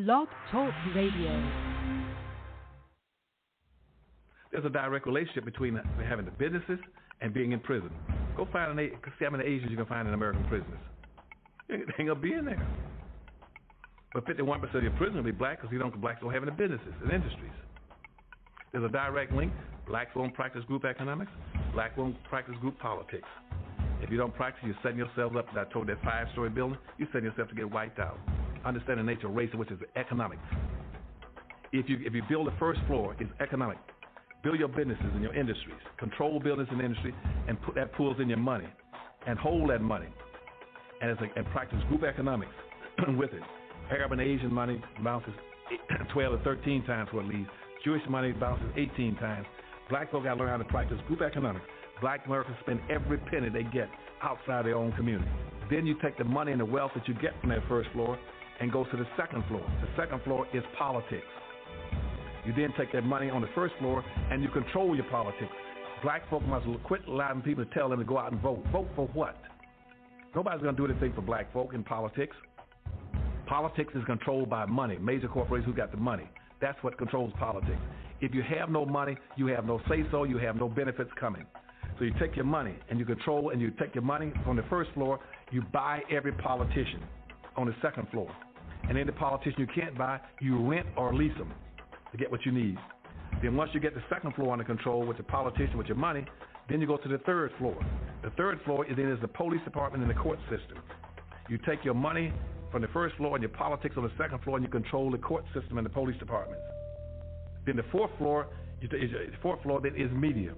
Blog Talk Radio. There's a direct relationship between having the businesses and being in prison. Go find see how many Asians you can find in American prisons. They ain't gonna be in there. But 51% of your prisoners will be black because blacks don't have any businesses and industries. There's a direct link. Blacks won't practice group economics. Blacks won't practice group politics. If you don't practice, you're setting yourself up. I told that 5-story building, you're setting yourself to get wiped out. Understand the nature of race, which is economics. If you build the first floor, it's economic. Build your businesses and your industries. Control business and industry, and put that pools in your money, and hold that money, and practice group economics with it. Arab and Asian money bounces 12 or 13 times what it leaves. Jewish money bounces 18 times. Black folk got to learn how to practice group economics. Black Americans spend every penny they get outside their own community. Then you take the money and the wealth that you get from that first floor and go to the second floor. The second floor is politics. You then take that money on the first floor and you control your politics. Black folk must quit allowing people to tell them to go out and vote. Vote for what? Nobody's going to do anything for black folk in politics. Politics is controlled by money. Major corporations who got the money. That's what controls politics. If you have no money, you have no say-so, you have no benefits coming. So you take your money and you control, and you take your money on the first floor, you buy every politician on the second floor. And any politician you can't buy, you rent or lease them to get what you need. Then once you get the second floor under control with the politician, with your money, then you go to the third floor. The third floor is the police department and the court system. You take your money from the first floor and your politics on the second floor, and you control the court system and the police departments. Then the fourth floor then is media.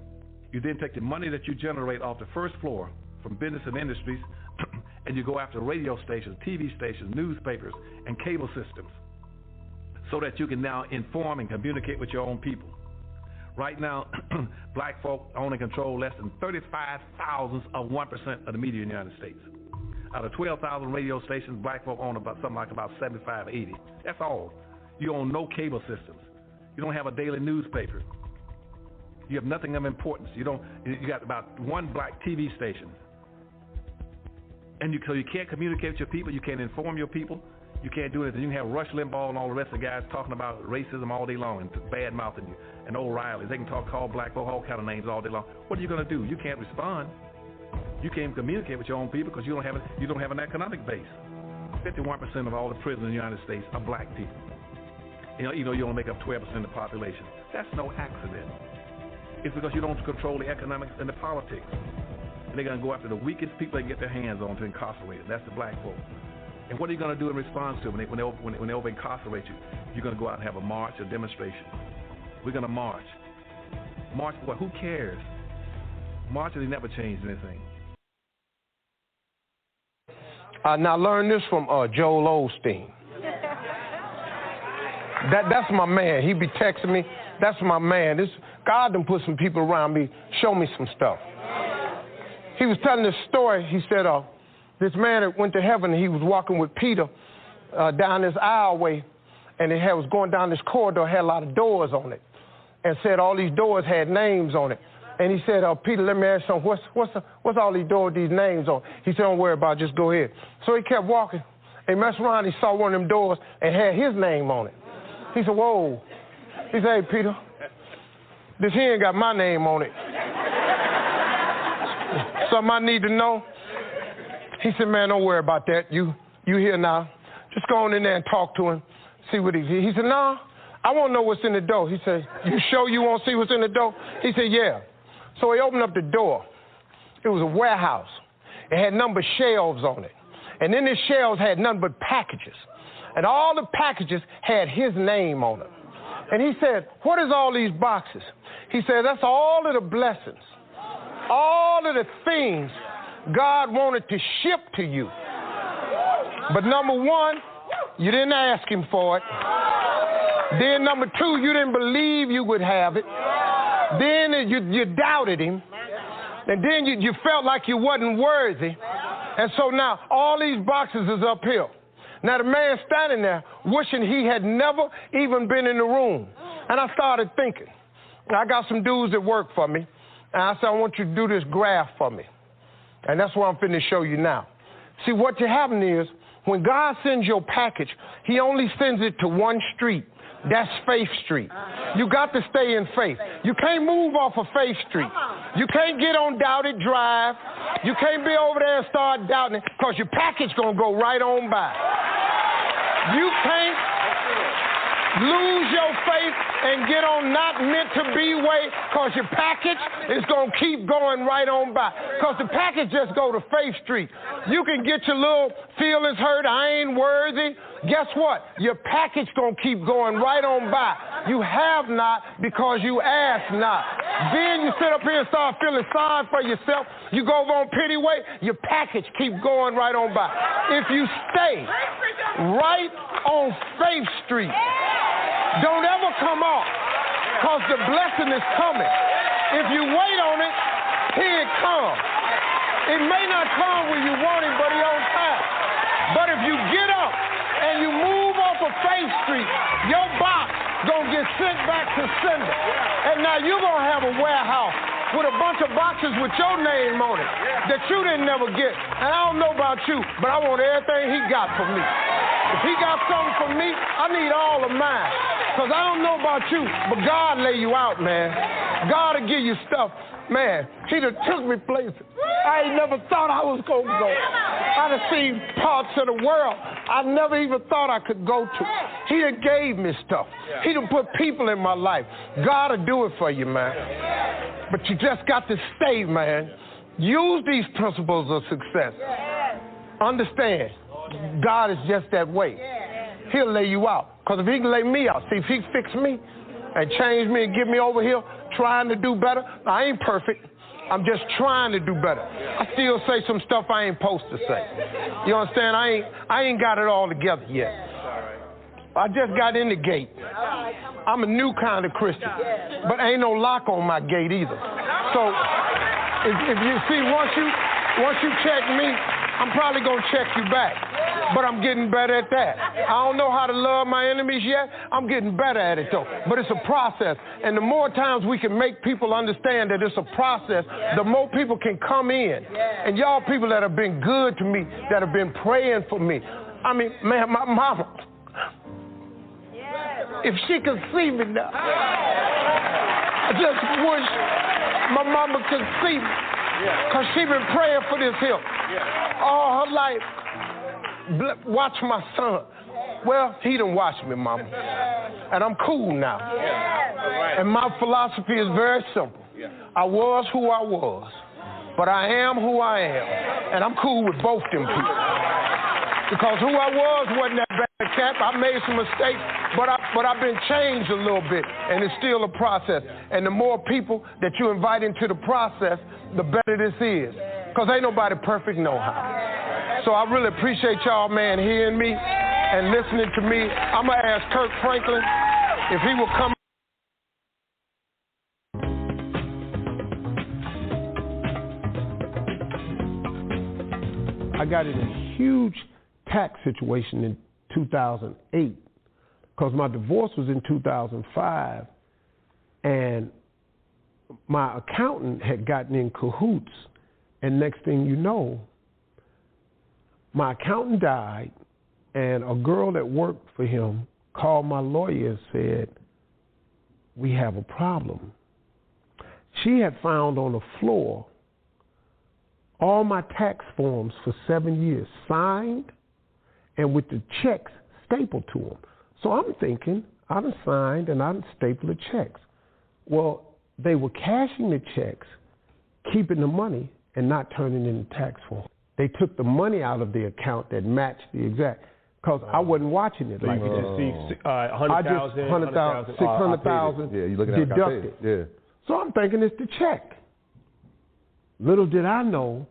You then take the money that you generate off the first floor from business and industries, and you go after radio stations, TV stations, newspapers, and cable systems, so that you can now inform and communicate with your own people. Right now, black folk own and control less than 35 thousandths of 1% of the media in the United States. Out of 12,000 radio stations, black folk own about 75, 80. That's all. You own no cable systems. You don't have a daily newspaper. You have nothing of importance. You got about one black TV station. And so you can't communicate with your people. You can't inform your people. You can't do anything. You can have Rush Limbaugh and all the rest of the guys talking about racism all day long and bad-mouthing you, and O'Reilly. They can call black folk all kind of names all day long. What are you going to do? You can't respond. You can't communicate with your own people because you don't have an economic base. 51% of all the prisoners in the United States are black people. You only make up 12% of the population. That's no accident. It's because you don't control the economics and the politics. And they're going to go after the weakest people they can get their hands on to incarcerate. That's the black folk. And what are you going to do in response to them when they over-incarcerate you? You're going to go out and have a march, a demonstration. We're going to march. March for what? Who cares? Marches never changed anything. Now learn this from Joel Osteen. That's my man. He be texting me. That's my man. God done put some people around me, show me some stuff. He was telling this story. He said this man that went to heaven, and he was walking with Peter down this aisleway, and it was going down this corridor, had a lot of doors on it, and said all these doors had names on it. And he said, Peter, let me ask you something. What's all these doors, these names on? He said, don't worry about it, just go ahead. So he kept walking. And he messed around, he saw one of them doors and had his name on it. He said, whoa. He said, hey, Peter, this here ain't got my name on it. Something I need to know? He said, man, don't worry about that. You here now. Just go on in there and talk to him, see what he said, no, I want to know what's in the door. He said, you sure you want to see what's in the door? He said, yeah. So he opened up the door. It was a warehouse. It had numbered shelves on it. And then the shelves had nothing but packages. And all the packages had his name on them. And he said, what is all these boxes? He said, that's all of the blessings, all of the things God wanted to ship to you. But number one, you didn't ask him for it. Then number two, you didn't believe you would have it. Then you doubted him. And then you felt like you wasn't worthy. And so now all these boxes is up here. Now the man standing there wishing he had never even been in the room. And I started thinking, I got some dudes that work for me. And I said, I want you to do this graph for me. And that's what I'm finna show you now. See, what you're having is When God sends your package, he only sends it to one street. That's Faith Street. You got to stay in faith. You can't move off of Faith Street. You can't get on Doubted Drive. You can't be over there and start doubting it because your package going to go right on by. You can't lose your faith and get on not meant to be way because your package is going to keep going right on by. Because the package just go to Faith Street. You can get your little feelings hurt, I ain't worthy. Guess what? Your package going to keep going right on by. You have not because you ask not. Then you sit up here and start feeling sorry for yourself. You go over on pity way, your package keep going right on by. If you stay right on Faith Street, don't ever come off, because the blessing is coming. If you wait on it, here it comes. It may not come when you want it, but it's on time. But if you get up and you move off of Faith Street, your box gonna get sent back to sender. And now you're gonna have a warehouse with a bunch of boxes with your name on it that you didn't never get. And I don't know about you, but I want everything he got for me. If he got something for me, I need all of mine. Because I don't know about you, but God lay you out, man. God will give you stuff. Man, he done took me places I ain't never thought I was going to go. I done seen parts of the world I never even thought I could go to. He done gave me stuff. He done put people in my life. God will do it for you, man. But you just got to stay, man. Use these principles of success. Understand, God is just that way. He'll lay you out. Because if he can lay me out, see, if he fix me and change me and get me over here trying to do better, I ain't perfect. I'm just trying to do better. I still say some stuff I ain't supposed to say. You understand? I ain't got it all together yet. I just got in the gate. I'm a new kind of Christian, but ain't no lock on my gate either. So if you see, once you check me, I'm probably gonna check you back. But I'm getting better at that. I don't know how to love my enemies yet. I'm getting better at it, though. But it's a process. And the more times we can make people understand that it's a process, the more people can come in. And y'all people that have been good to me, that have been praying for me. I mean, man, my mama, if she could see me now, I just wish my mama could see me. Because she been praying for this here all her life. Watch my son. Well, he done watched me, mama. And I'm cool now. And my philosophy is very simple. I was who I was, but I am who I am. And I'm cool with both them people. Because who I was wasn't that bad cat. I made some mistakes, but I've been changed a little bit, and it's still a process. And the more people that you invite into the process, the better this is. Because ain't nobody perfect no how. So I really appreciate y'all, man, hearing me and listening to me. I'm going to ask Kirk Franklin if he will come. I got in a huge tax situation in 2008 because my divorce was in 2005, and my accountant had gotten in cahoots, and next thing you know, my accountant died, and a girl that worked for him called my lawyer and said, we have a problem. She had found on the floor all my tax forms for 7 years, signed and with the checks stapled to them. So I'm thinking, I done signed and I done stapled the checks. Well, they were cashing the checks, keeping the money, and not turning in the tax form. They took the money out of the account that matched the exact, because I wasn't watching it. So like you could just see 100,000, 100,000, 600,000 yeah, you looking at deducted. Yeah. So I'm thinking it's the check. Little did I know,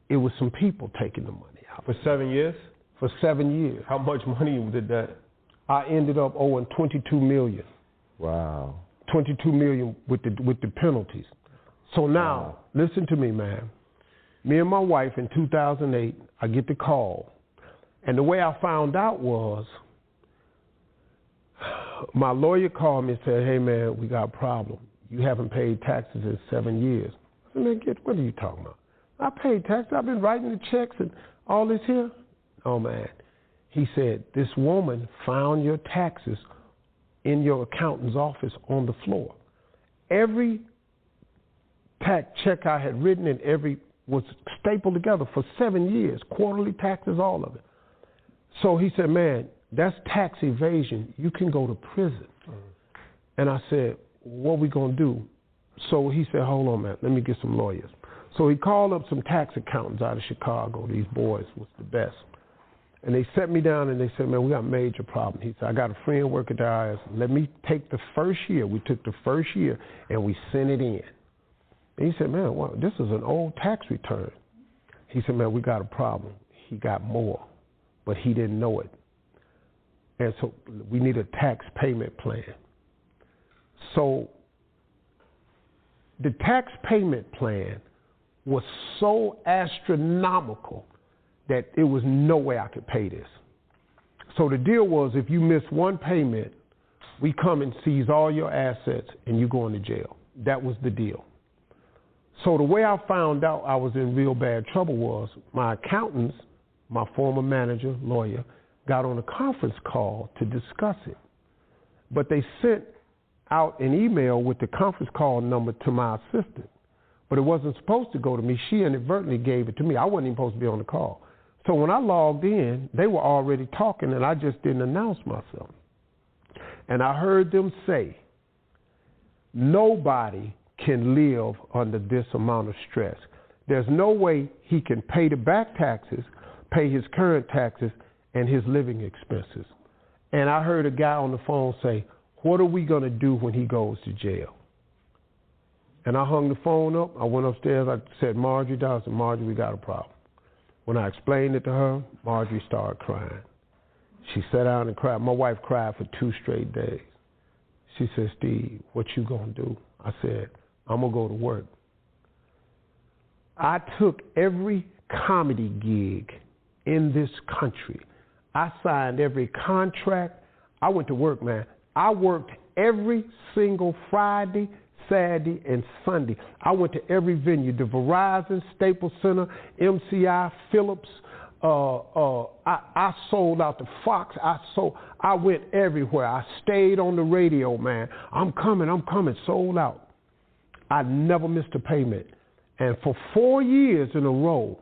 it was some people taking the money out. For 7 years? For 7 years. How much money did that? I ended up owing $22 million. Wow. $22 million with the penalties. So now, listen to me, man. Me and my wife in 2008, I get the call. And the way I found out was, my lawyer called me and said, hey, man, we got a problem. You haven't paid taxes in 7 years. I said, man, what are you talking about? I paid taxes. I've been writing the checks and all this here. Oh, man. He said, this woman found your taxes in your accountant's office on the floor. Every tax check I had written and every was stapled together for 7 years, quarterly taxes, all of it. So he said, man, that's tax evasion. You can go to prison. And I said, what are we going to do? So he said, hold on, man, let me get some lawyers. So he called up some tax accountants out of Chicago. These boys was the best. And they set me down and they said, man, we got a major problem. He said, I got a friend working at the IRS. Let me take the first year. We took the first year and we sent it in. And he said, man, well, this is an old tax return. He said, man, we got a problem. He got more, but he didn't know it. And so we need a tax payment plan. So the tax payment plan was so astronomical that there was no way I could pay this. So the deal was, if you miss one payment, we come and seize all your assets and you go into jail. That was the deal. So the way I found out I was in real bad trouble was my accountants, my former manager, lawyer, got on a conference call to discuss it. But they sent out an email with the conference call number to my assistant. But it wasn't supposed to go to me. She inadvertently gave it to me. I wasn't even supposed to be on the call. So when I logged in, they were already talking, and I just didn't announce myself. And I heard them say, nobody can live under this amount of stress. There's no way he can pay the back taxes, pay his current taxes, and his living expenses. And I heard a guy on the phone say, what are we going to do when he goes to jail? And I hung the phone up. I went upstairs. I said, Marjorie down. I said, Marjorie, we got a problem. When I explained it to her, Marjorie started crying. She sat down and cried. My wife cried for 2 straight days. She said, Steve, what you going to do? I said, I'm going to go to work. I took every comedy gig in this country. I signed every contract. I went to work, man. I worked every single Friday, Saturday, and Sunday. I went to every venue, the Verizon, Staples Center, MCI, Phillips. I sold out the Fox. I went everywhere. I stayed on the radio, man. I'm coming, sold out. I never missed a payment. And for 4 years in a row,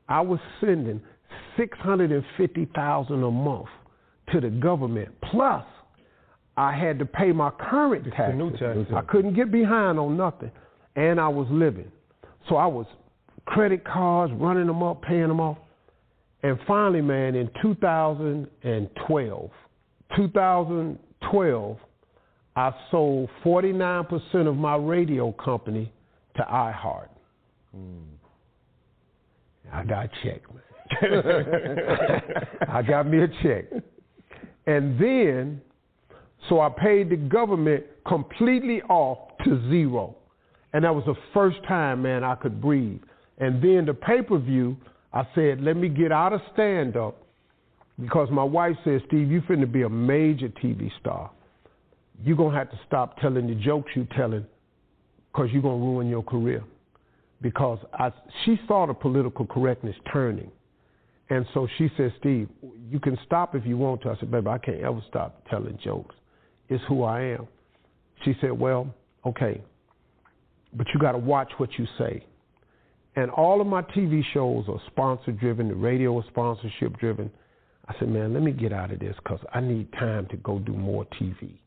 I was sending $650,000 a month to the government. Plus, I had to pay my current taxes. I couldn't get behind on nothing. And I was living. So I was credit cards, running them up, paying them off. And finally, man, in 2012, I sold 49% of my radio company to iHeart. I got a check, man. I got me a check. And then, so I paid the government completely off to zero. And that was the first time, man, I could breathe. And then the pay-per-view, I said, let me get out of stand-up, because my wife said, Steve, you finna be a major TV star. You're going to have to stop telling the jokes you're telling, because you're going to ruin your career. Because she saw the political correctness turning. And so she said, Steve, you can stop if you want to. I said, baby, I can't ever stop telling jokes. It's who I am. She said, well, okay, but you got to watch what you say. And all of my TV shows are sponsor-driven. The radio is sponsorship-driven. I said, man, let me get out of this because I need time to go do more TV.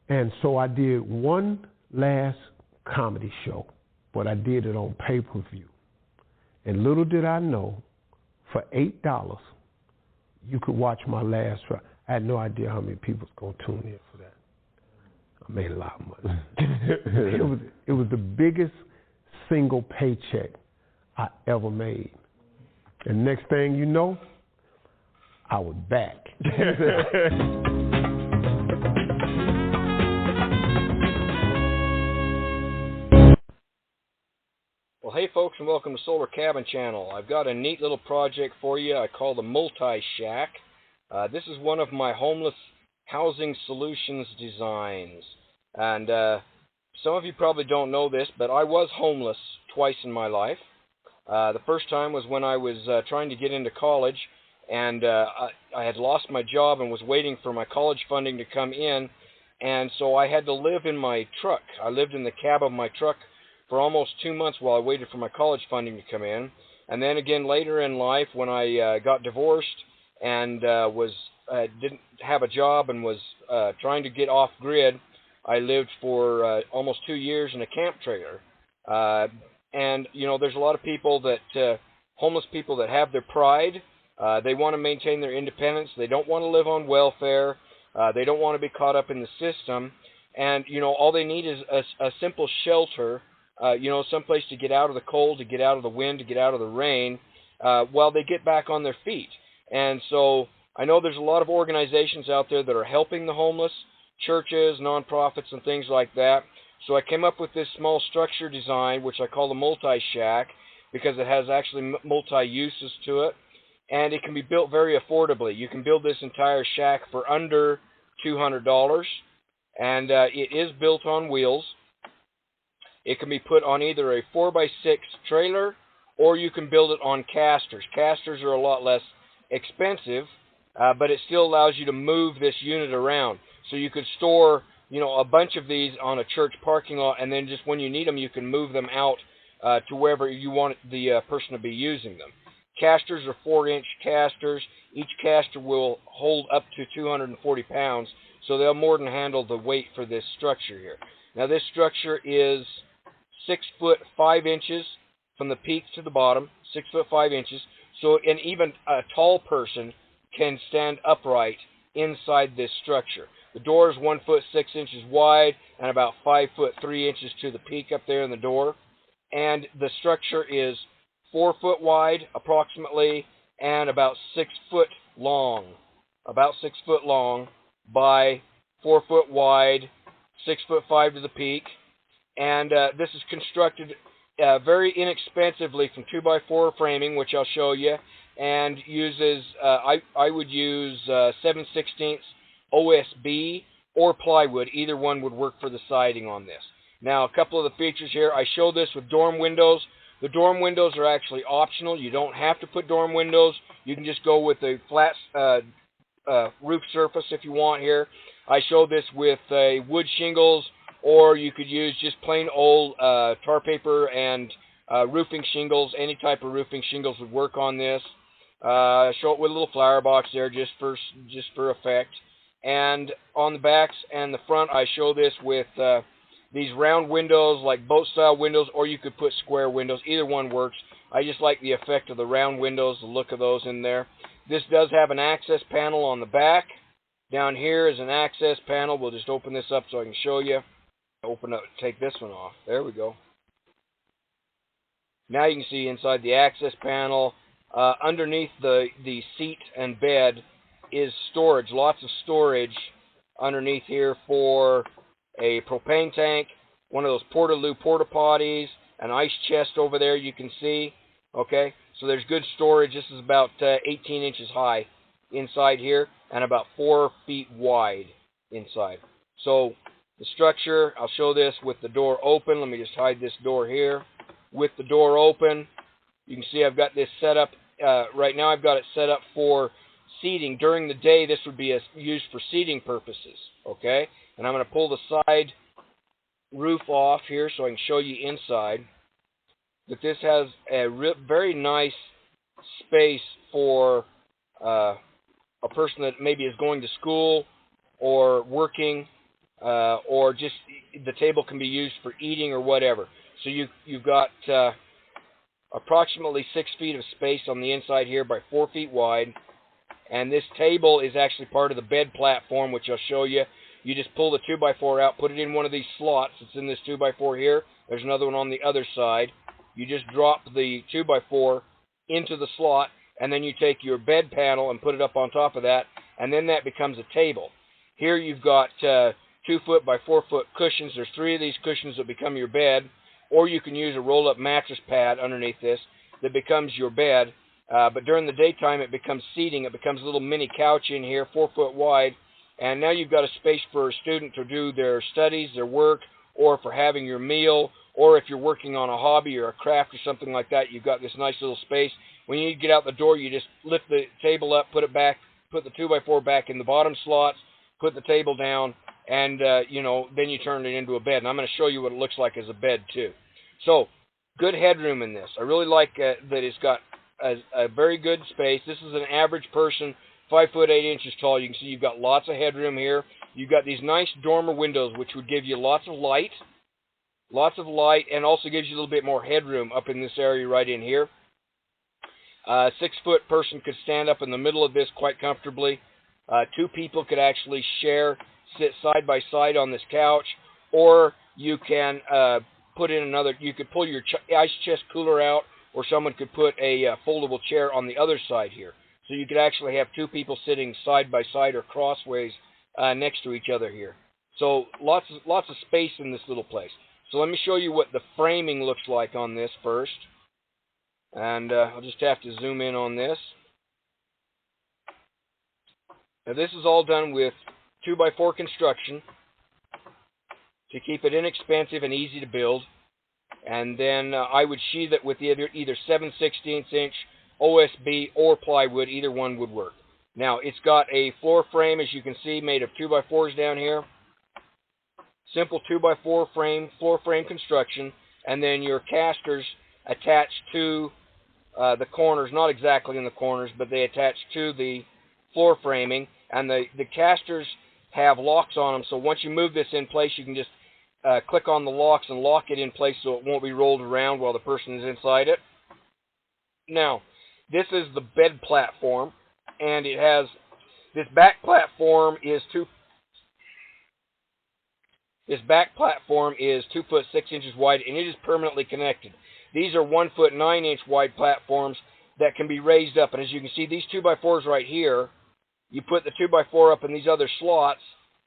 And so I did one last comedy show, but I did it on pay-per-view. And little did I know, for $8, you could watch my last show. I had no idea how many people was going to tune in for that. I made a lot of money. It was the biggest single paycheck I ever made. And next thing you know, I was back. Well, hey folks, and welcome to Solar Cabin Channel. I've got a neat little project for you I call the Multi-Shack. This is one of my homeless housing solutions designs. And some of you probably don't know this, but I was homeless twice in my life. The first time was when I was trying to get into college, and I had lost my job and was waiting for my college funding to come in, and so I had to live in my truck. I lived in the cab of my truck for almost 2 months while I waited for my college funding to come in. And then again later in life, when I got divorced and didn't have a job and was trying to get off grid, I lived for almost 2 years in a camp trailer. And you know, there's a lot of people that homeless people that have their pride. They want to maintain their independence. They don't want to live on welfare. They don't want to be caught up in the system. And you know, all they need is a simple shelter. You know, someplace to get out of the cold, to get out of the wind, to get out of the rain, while they get back on their feet. And so I know there's a lot of organizations out there that are helping the homeless, churches, nonprofits, and things like that. So I came up with this small structure design, which I call the multi-shack, because it has actually multi-uses to it. And it can be built very affordably. You can build this entire shack for under $200. And it is built on wheels. It can be put on either a 4x6 trailer, or you can build it on casters. Casters are a lot less expensive, but it still allows you to move this unit around. So you could store, you know, a bunch of these on a church parking lot, and then just when you need them, you can move them out to wherever you want the person to be using them. Casters are 4-inch casters. Each caster will hold up to 240 pounds, so they'll more than handle the weight for this structure here. Now this structure is 6 foot 5 inches from the peak to the bottom, 6 foot 5 inches. So, and even a tall person can stand upright inside this structure. The door is 1 foot 6 inches wide and about 5 foot 3 inches to the peak up there in the door. And the structure is 4 foot wide approximately and about 6 foot long. About 6 foot long by 4 foot wide, 6 foot 5 to the peak. And this is constructed very inexpensively from 2x4 framing, which I'll show you, and uses, I would use 7/16 OSB or plywood. Either one would work for the siding on this. Now, a couple of the features here. I show this with dorm windows. The dorm windows are actually optional. You don't have to put dorm windows. You can just go with a flat roof surface if you want here. I show this with wood shingles, or you could use just plain old tar paper and roofing shingles. Any type of roofing shingles would work on this. Show it with a little flower box there just for effect. And on the backs and the front, I show this with these round windows, like boat-style windows, or you could put square windows. Either one works. I just like the effect of the round windows, the look of those in there. This does have an access panel on the back. Down here is an access panel. We'll just open this up so I can show you. Open up, take this one off. There we go. Now you can see inside the access panel, underneath the seat and bed is storage. Lots of storage underneath here for a propane tank, one of those Portaloo porta potties, an ice chest over there you can see. Okay, so there's good storage. This is about 18 inches high inside here and about 4 feet wide inside. So the structure, I'll show this with the door open. Let me just hide this door here. With the door open, you can see I've got this set up. Right now I've got it set up for seating. During the day, this would be used for seating purposes. Okay, and I'm going to pull the side roof off here so I can show you inside. That this has a very nice space for a person that maybe is going to school or working, or just the table can be used for eating or whatever. So you've got approximately 6 feet of space on the inside here by 4 feet wide. And this table is actually part of the bed platform, which I'll show you. You just pull the 2x4 out, put it in one of these slots. It's in this 2x4 here. There's another one on the other side. You just drop the 2x4 into the slot, and then you take your bed panel and put it up on top of that, and then that becomes a table. Here you've got 2 foot by 4 foot cushions. There's 3 of these cushions that become your bed, or you can use a roll-up mattress pad underneath this that becomes your bed. But during the daytime, it becomes seating. It becomes a little mini couch in here, 4 foot wide. And now you've got a space for a student to do their studies, their work, or for having your meal, or if you're working on a hobby or a craft or something like that, you've got this nice little space. When you get out the door, you just lift the table up, put it back, put the 2x4 back in the bottom slots, put the table down, and then you turn it into a bed. And I'm going to show you what it looks like as a bed too. So, good headroom in this. I really like that it's got a very good space. This is an average person, 5 foot 8 inches tall. You can see you've got lots of headroom here. You've got these nice dormer windows, which would give you lots of light, and also gives you a little bit more headroom up in this area right in here. A 6 foot person could stand up in the middle of this quite comfortably. 2 people could actually sit side by side on this couch, or you can put in another. You could pull your ice chest cooler out, or someone could put a foldable chair on the other side here. So you could actually have 2 people sitting side by side or crossways next to each other here. So lots of space in this little place. So let me show you what the framing looks like on this first. And I'll just have to zoom in on this. Now this is all done with 2x4 construction to keep it inexpensive and easy to build. And then I would sheathe it with either 7/16 inch OSB or plywood. Either one would work. Now it's got a floor frame, as you can see, made of 2x4s down here. Simple 2x4 frame, floor frame construction, and then your casters attached to the corners, not exactly in the corners, but they attach to the floor framing. And the casters have locks on them, so once you move this in place, you can just click on the locks and lock it in place so it won't be rolled around while the person is inside it. Now, this is the bed platform, and it has this back platform is 2 foot 6 inches wide, and it is permanently connected. These are 1 foot 9 inch wide platforms that can be raised up, and as you can see, these 2x4s right here, you put the 2x4 up in these other slots,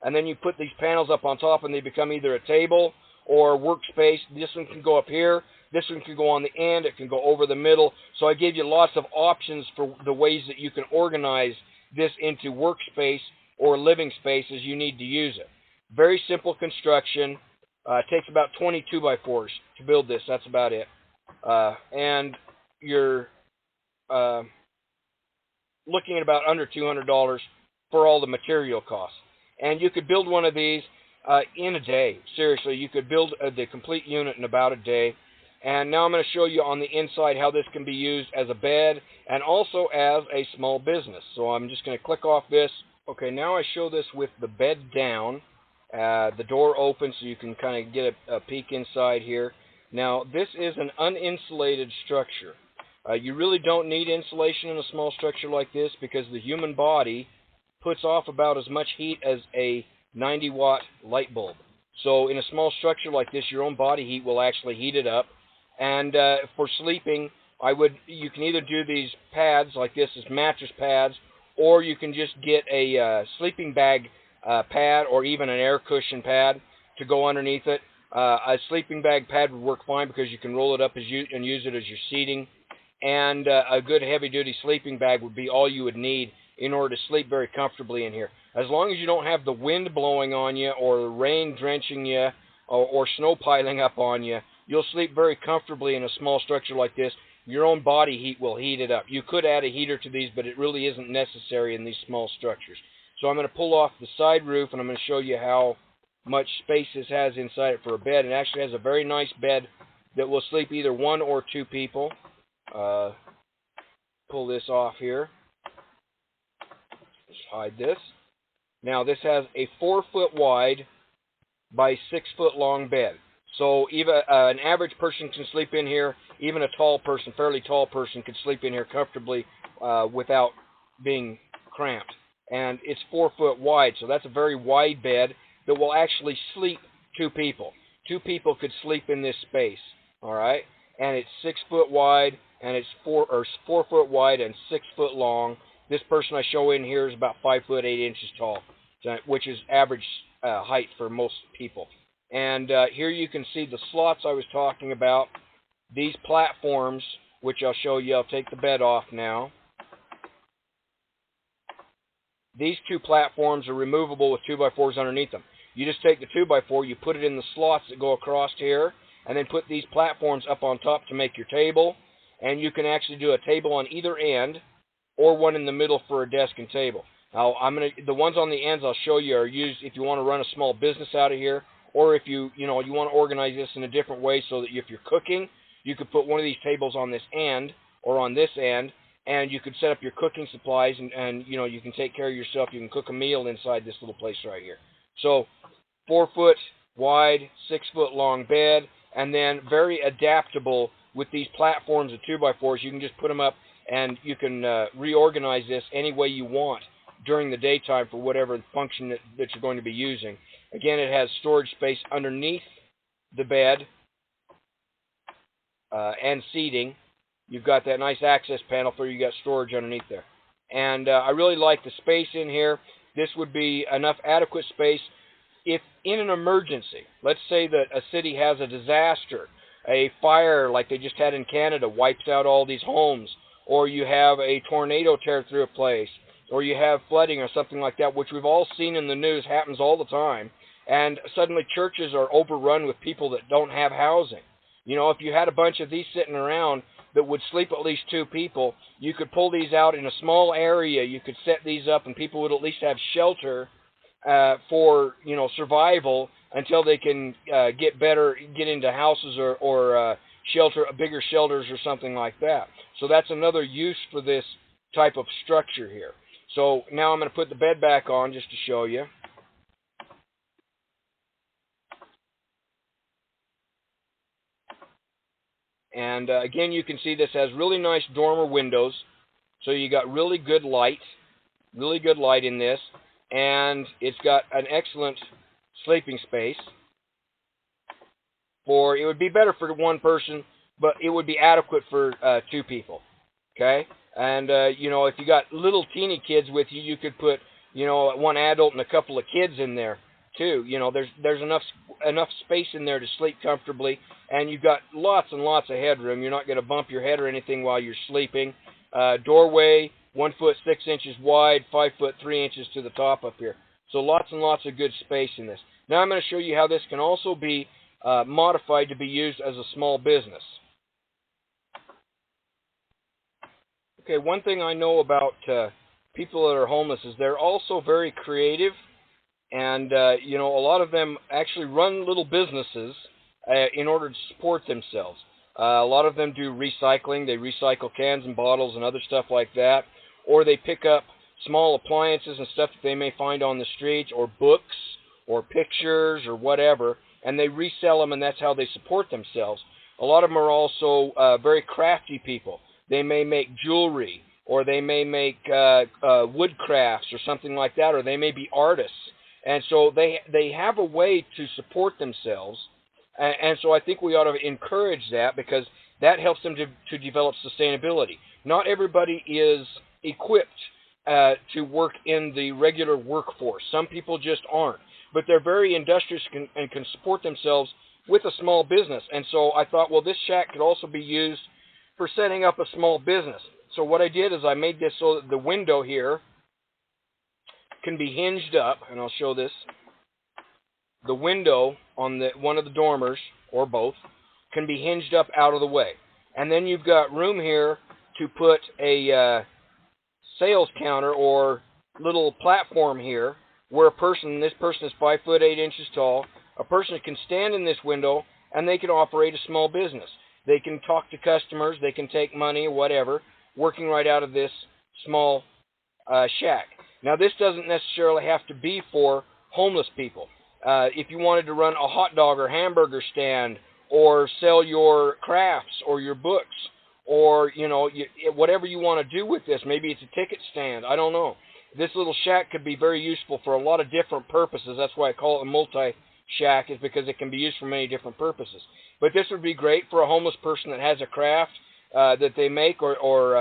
and then you put these panels up on top, and they become either a table or a workspace. This one can go up here. This one can go on the end. It can go over the middle. So I gave you lots of options for the ways that you can organize this into workspace or living space as you need to use it. Very simple construction. It takes about 20 2x4s to build this. That's about it. And you're looking at about under $200 for all the material costs. And you could build one of these in a day. Seriously, you could build the complete unit in about a day. And now I'm going to show you on the inside how this can be used as a bed and also as a small business. So I'm just going to click off this. Okay, now I show this with the bed down, the door open so you can kind of get a peek inside here. Now, this is an uninsulated structure. You really don't need insulation in a small structure like this because the human body puts off about as much heat as a 90-watt light bulb. So in a small structure like this, your own body heat will actually heat it up. And for sleeping, you can either do these pads like this as mattress pads, or you can just get a sleeping bag pad or even an air cushion pad to go underneath it. A sleeping bag pad would work fine because you can roll it up and use it as your seating. And a good heavy-duty sleeping bag would be all you would need in order to sleep very comfortably in here. As long as you don't have the wind blowing on you or the rain drenching you or snow piling up on you, you'll sleep very comfortably in a small structure like this. Your own body heat will heat it up. You could add a heater to these, but it really isn't necessary in these small structures. So I'm going to pull off the side roof, and I'm going to show you how much space this has inside it for a bed. It actually has a very nice bed that will sleep either 1 or 2 people. Pull this off here. Just hide this. Now this has a 4 foot wide by 6 foot long bed. So even an average person can sleep in here. Even a tall person, fairly tall person, could sleep in here comfortably without being cramped. And it's 4 foot wide, so that's a very wide bed that will actually sleep 2 people. 2 people could sleep in this space, all right? And it's 6 foot wide, and it's 4 foot wide and 6 foot long. This person I show in here is about 5 foot 8 inches tall, which is average height for most people. And here you can see the slots I was talking about. These platforms, which I'll show you. I'll take the bed off now. These 2 platforms are removable with 2x4s underneath them. You just take the 2x4, you put it in the slots that go across here, and then put these platforms up on top to make your table. And you can actually do a table on either end or one in the middle for a desk and table. Now, the ones on the ends I'll show you are used if you want to run a small business out of here, or if you want to organize this in a different way so that if you're cooking, you could put one of these tables on this end or on this end, and you could set up your cooking supplies, and you can take care of yourself. You can cook a meal inside this little place right here. So 4-foot wide, 6-foot long bed, and then very adaptable with these platforms of 2x4s. You can just put them up, and you can reorganize this any way you want during the daytime for whatever function that you're going to be using. Again, it has storage space underneath the bed and seating. You've got that nice access panel for you got storage underneath there. And I really like the space in here. This would be enough adequate space if in an emergency, let's say that a city has a disaster, a fire like they just had in Canada wipes out all these homes, or you have a tornado tear through a place, or you have flooding or something like that, which we've all seen in the news, happens all the time, and suddenly churches are overrun with people that don't have housing. If you had a bunch of these sitting around that would sleep at least 2 people, you could pull these out in a small area, you could set these up, and people would at least have shelter for survival until they can get into houses or bigger shelters or something like that. So that's another use for this type of structure here. So now I'm going to put the bed back on just to show you. And again, you can see this has really nice dormer windows. So you got really good light in this. And it's got an excellent sleeping space. It would be better for 1 person, but it would be adequate for 2 people. Okay? And, if you got little teeny kids with you, you could put, 1 adult and a couple of kids in there, too. There's enough space in there to sleep comfortably, and you've got lots and lots of headroom. You're not going to bump your head or anything while you're sleeping. Doorway, 1 foot 6 inches wide, 5 foot 3 inches to the top up here. So lots and lots of good space in this. Now I'm going to show you how this can also be modified to be used as a small business. Okay, one thing I know about people that are homeless is they're also very creative, and a lot of them actually run little businesses in order to support themselves. A lot of them do recycling. They recycle cans and bottles and other stuff like that, or they pick up small appliances and stuff that they may find on the streets, or books or pictures or whatever, and they resell them, and that's how they support themselves. A lot of them are also very crafty people. They may make jewelry, or they may make wood crafts or something like that, or they may be artists. And so they have a way to support themselves, and so I think we ought to encourage that, because that helps them to develop sustainability. Not everybody is equipped to work in the regular workforce. Some people just aren't, but they're very industrious and can support themselves with a small business. And so I thought, well, this shack could also be used for setting up a small business. So what I did is I made this so that the window here can be hinged up, and I'll show this. The window on one of the dormers, or both, can be hinged up out of the way. And then you've got room here to put a sales counter or little platform here, where this person is 5 foot 8 inches tall. A person can stand in this window, and they can operate a small business. They can talk to customers, they can take money or whatever, working right out of this small shack. Now, this doesn't necessarily have to be for homeless people. If you wanted to run a hot dog or hamburger stand, or sell your crafts or your books, or whatever you want to do with this, maybe it's a ticket stand, I don't know. This little shack could be very useful for a lot of different purposes. That's why I call it a multi-shack, is because it can be used for many different purposes. But this would be great for a homeless person that has a craft that they make, or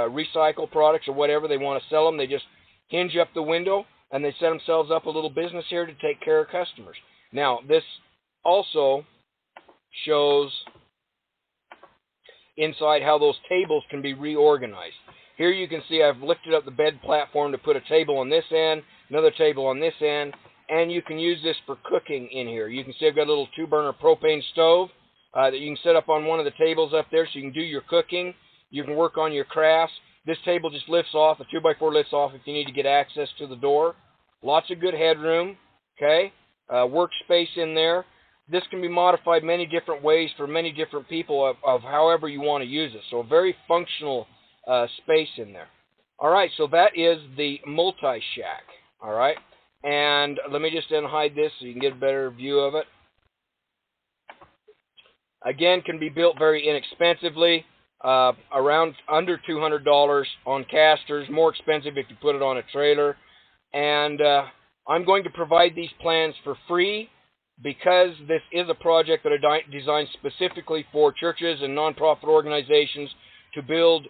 recycle products or whatever. They want to sell them. They just hinge up the window, and they set themselves up a little business here to take care of customers. Now, this also shows inside how those tables can be reorganized. Here you can see I've lifted up the bed platform to put a table on this end, another table on this end, and you can use this for cooking in here. You can see I've got a little 2-burner propane stove. that you can set up on one of the tables up there so you can do your cooking. You can work on your crafts. This table just lifts off. The 2x4 lifts off if you need to get access to the door. Lots of good headroom, okay? Workspace in there. This can be modified many different ways for many different people of however you want to use it. So a very functional space in there. All right, so that is the multi-shack, all right? And let me just unhide this so you can get a better view of it. Again, can be built very inexpensively, around under $200 on casters, more expensive if you put it on a trailer. And I'm going to provide these plans for free because this is a project that I designed specifically for churches and nonprofit organizations to build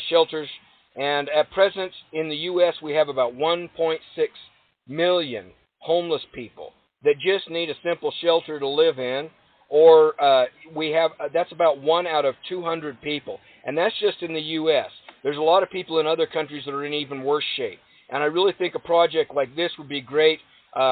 shelters. And at present in the U.S., we have about 1.6 million homeless people that just need a simple shelter to live in. Or that's about 1 out of 200 people. And that's just in the U.S. There's a lot of people in other countries that are in even worse shape. And I really think a project like this would be great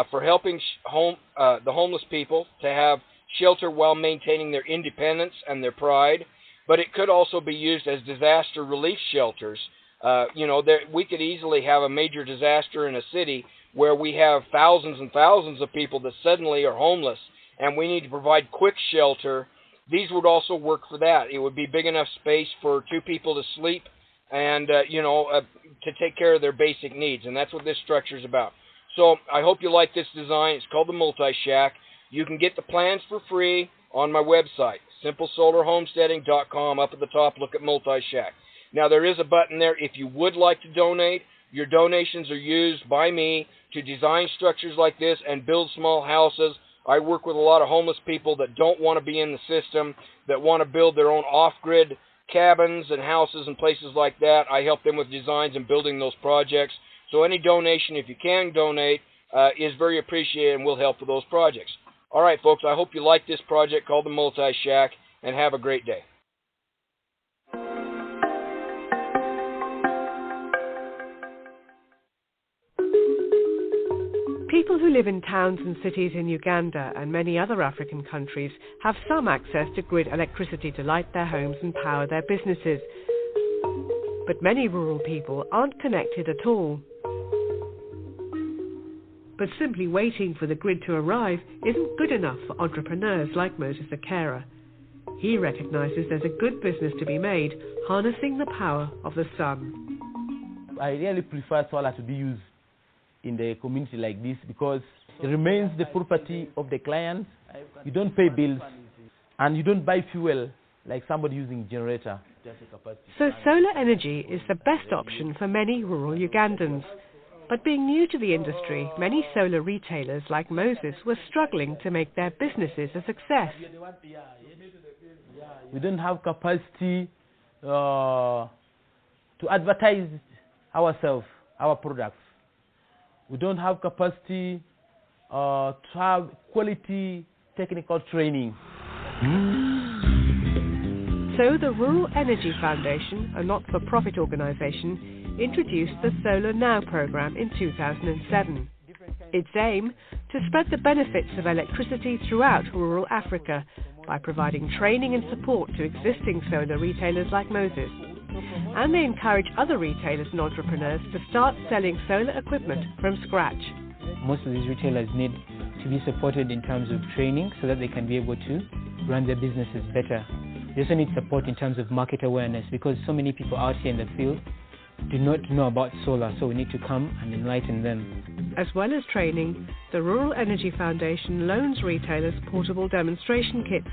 for helping the homeless people to have shelter while maintaining their independence and their pride. But it could also be used as disaster relief shelters. We could easily have a major disaster in a city where we have thousands and thousands of people that suddenly are homeless, and we need to provide quick shelter. These would also work for that. It would be big enough space for 2 people to sleep and, to take care of their basic needs, and that's what this structure is about. So I hope you like this design. It's called the Multi-Shack. You can get the plans for free on my website, simplesolarhomesteading.com. Up at the top, look at Multi-Shack. Now, there is a button there if you would like to donate. Your donations are used by me to design structures like this and build small houses. I work with a lot of homeless people that don't want to be in the system, that want to build their own off-grid cabins and houses and places like that. I help them with designs and building those projects. So any donation, if you can donate, is very appreciated and will help with those projects. All right, folks, I hope you like this project called the Multi-Shack, and have a great day. People who live in towns and cities in Uganda and many other African countries have some access to grid electricity to light their homes and power their businesses. But many rural people aren't connected at all. But simply waiting for the grid to arrive isn't good enough for entrepreneurs like Moses Akera. He recognizes there's a good business to be made harnessing the power of the sun. I really prefer solar to be used in the community like this because it remains the property of the client. You don't pay bills and you don't buy fuel like somebody using generator. So solar energy is the best option for many rural Ugandans. But being new to the industry, many solar retailers like Moses were struggling to make their businesses a success. We don't have capacity to advertise ourselves, our products. We don't have capacity to have quality technical training. So the Rural Energy Foundation, a not-for-profit organization, introduced the Solar Now program in 2007. Its aim, to spread the benefits of electricity throughout rural Africa by providing training and support to existing solar retailers like Moses. And they encourage other retailers and entrepreneurs to start selling solar equipment from scratch. Most of these retailers need to be supported in terms of training so that they can be able to run their businesses better. They also need support in terms of market awareness because so many people out here in the field do not know about solar, so we need to come and enlighten them. As well as training, the Rural Energy Foundation loans retailers portable demonstration kits,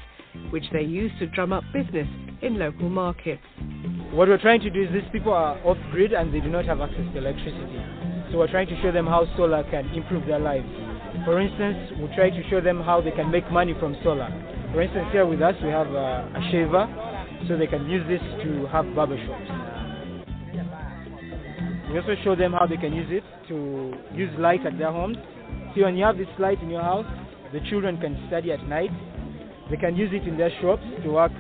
which they use to drum up business in local markets. What we're trying to do is these people are off-grid and they do not have access to electricity. So we're trying to show them how solar can improve their lives. For instance, we try to show them how they can make money from solar. For instance, here with us we have a shaver, so they can use this to have barbershops. We also show them how they can use it to use light at their homes. See, when you have this light in your house, the children can study at night. They can use it in their shops to work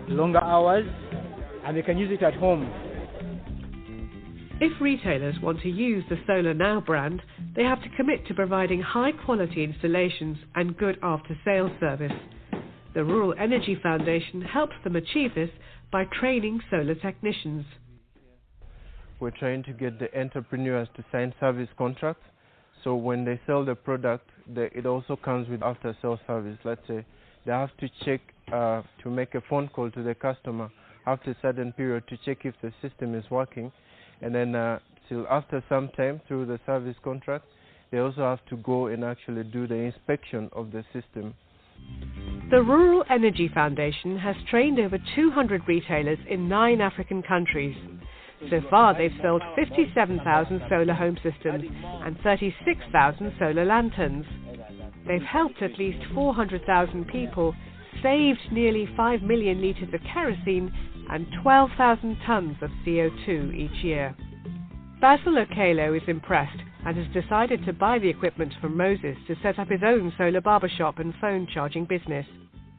longer hours, and they can use it at home. If retailers want to use the Solar Now brand, they have to commit to providing high-quality installations and good after-sales service. The Rural Energy Foundation helps them achieve this by training solar technicians. We're trying to get the entrepreneurs to sign service contracts, so when they sell the product, it also comes with after-sales service. Let's say they have to check to make a phone call to the customer after a certain period to check if the system is working, and then till after some time through the service contract, they also have to go and actually do the inspection of the system. The Rural Energy Foundation has trained over 200 retailers in 9 African countries. So far, they've sold 57,000 solar home systems and 36,000 solar lanterns. They've helped at least 400,000 people, saved nearly 5 million litres of kerosene and 12,000 tonnes of CO2 each year. Basil Okelo is impressed and has decided to buy the equipment from Moses to set up his own solar barbershop and phone charging business.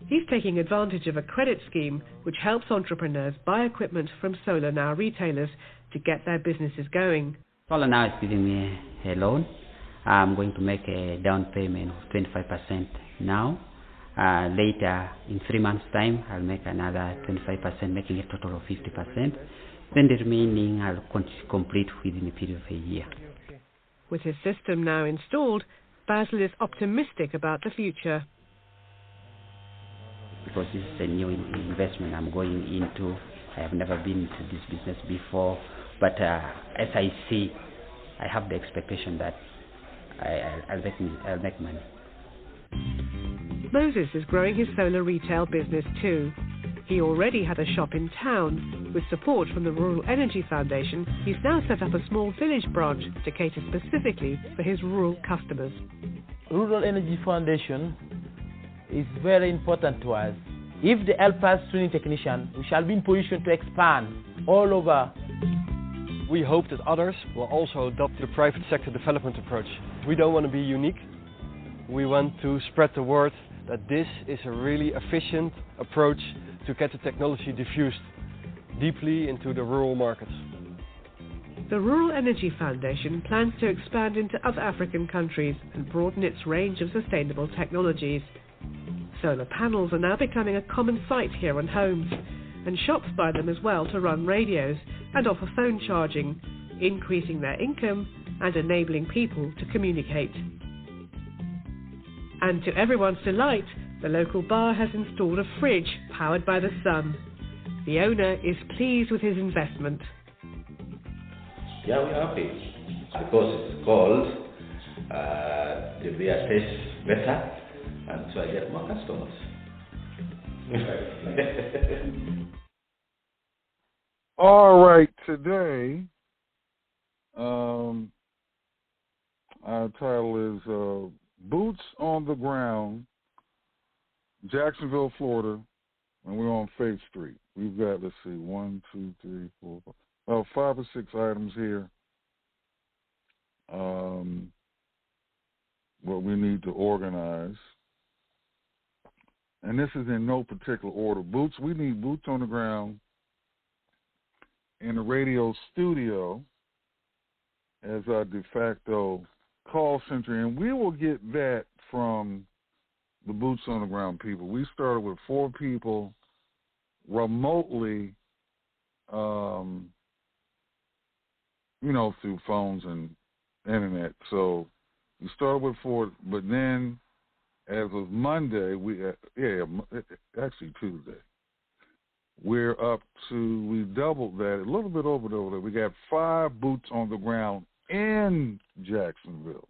He's taking advantage of a credit scheme which helps entrepreneurs buy equipment from Solar Now retailers to get their businesses going. Solar Now is giving me a loan. I'm going to make a down payment of 25% now. Later, in 3 months' time, I'll make another 25%, making a total of 50%. Then the remaining I'll complete within a period of a year. With his system now installed, Basil is optimistic about the future. Because this is a new investment I'm going into. I have never been into this business before, but as I see, I have the expectation that I'll make money. Moses is growing his solar retail business too. He already had a shop in town. With support from the Rural Energy Foundation, he's now set up a small village branch to cater specifically for his rural customers. Rural Energy Foundation is very important to us. If they help us training technicians, we shall be in position to expand all over. We hope that others will also adopt the private sector development approach. We don't want to be unique. We want to spread the word that this is a really efficient approach to get the technology diffused deeply into the rural markets. The Rural Energy Foundation plans to expand into other African countries and broaden its range of sustainable technologies. Solar panels are now becoming a common sight here on homes, and shops buy them as well to run radios and offer phone charging, increasing their income and enabling people to communicate. And to everyone's delight, the local bar has installed a fridge powered by the sun. The owner is pleased with his investment. Yeah, we're happy because it's cold, the beer tastes better, and so I get more customers. All right, today our title is Boots on the Ground, Jacksonville, Florida, and we're on Faith Street. We've got, let's see, 1, 2, 3, 4, 5 or 6 items here. What we need to organize. And this is in no particular order. Boots, we need boots on the ground in the radio studio as our de facto call center. And we will get that from the boots on the ground people. We started with 4 people remotely, through phones and internet. So we started with 4, but then as of Monday, actually Tuesday, we're up to, we doubled that, a little bit over that. We got 5 boots on the ground in Jacksonville.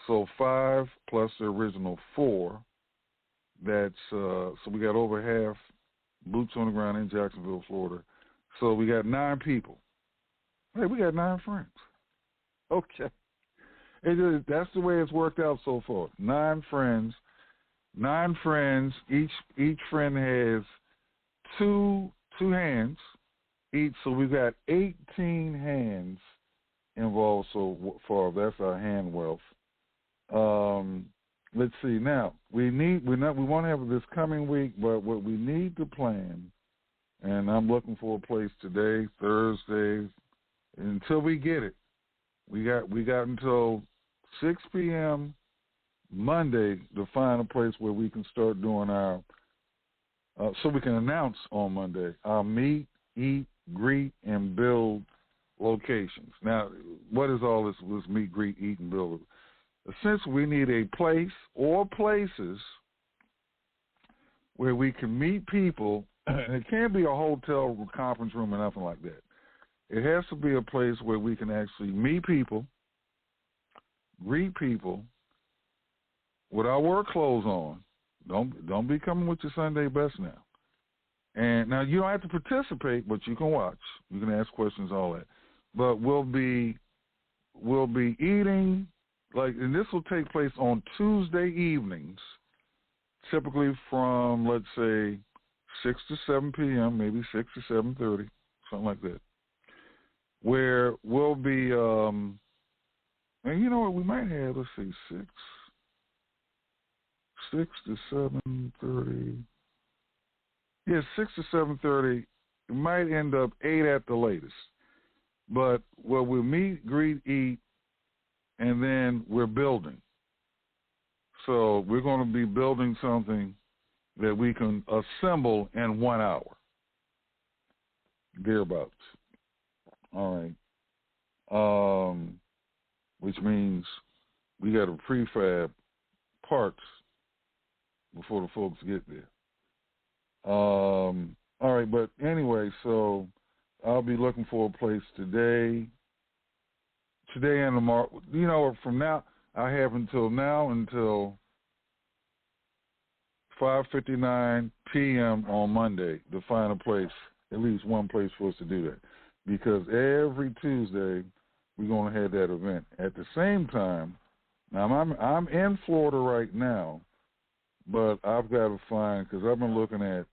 So 5 plus the original 4. That's so we got over half boots on the ground in Jacksonville, Florida. So we got 9 people. Hey, we got 9 friends. Okay. That's the way it's worked out so far. 9 friends. 9 friends. Each friend has two hands each. So we've got 18 hands involved so far. That's our hand wealth. Let's see. Now we want to have this coming week, but what we need to plan, and I'm looking for a place today, Thursday, until we get it. We got until 6 p.m. Monday to find a place where we can start doing our so we can announce on Monday our meet, eat, greet, and build locations. Now, what is all this meet, greet, eat, and build? Essentially, we need a place or places where we can meet people, and it can't be a hotel conference room or nothing like that. It has to be a place where we can actually meet people, greet people with our work clothes on. Don't be coming with your Sunday best now. And now you don't have to participate, but you can watch. You can ask questions, all that. But we'll be eating, and this will take place on Tuesday evenings, typically from, let's say, 6 to 7 p.m., maybe 6 to 7:30, something like that, where we'll be, and you know what, we might have, let's see, 6 to 7:30. Yeah, 6 to 7:30. It might end up 8 at the latest. But where we'll meet, greet, eat, and then we're building. So we're going to be building something that we can assemble in 1 hour. Thereabouts. All right. Which means we got to prefab parts before the folks get there. All right, but anyway, so I'll be looking for a place today and tomorrow. You know, from now, I have until 5:59 p.m. on Monday to find a place, at least one place for us to do that. Because every Tuesday, we're going to have that event. At the same time, now I'm in Florida right now, but I've got to find, because I've been looking at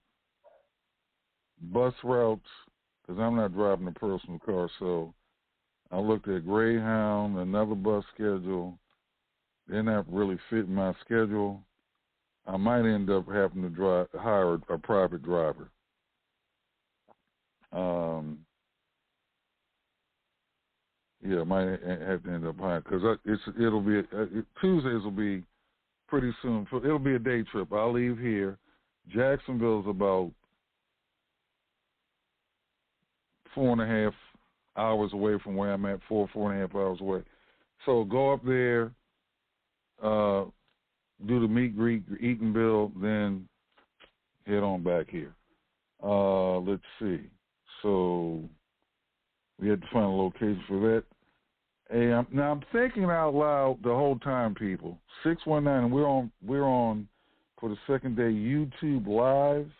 bus routes, because I'm not driving a personal car, so I looked at Greyhound, another bus schedule. They're not really fitting my schedule. I might end up having to hire a private driver. Yeah, I might have to end up hiring, because Tuesdays will be pretty soon. It'll be a day trip. I'll leave here. Jacksonville's about 4.5 hours away from where I'm at, 4.5 hours away. So go up there, do the meet, greet, eat, and build, then head on back here. Let's see. So we had to find a location for that. Hey, now I'm thinking out loud the whole time, people. 619, and we're on for the second day YouTube Live,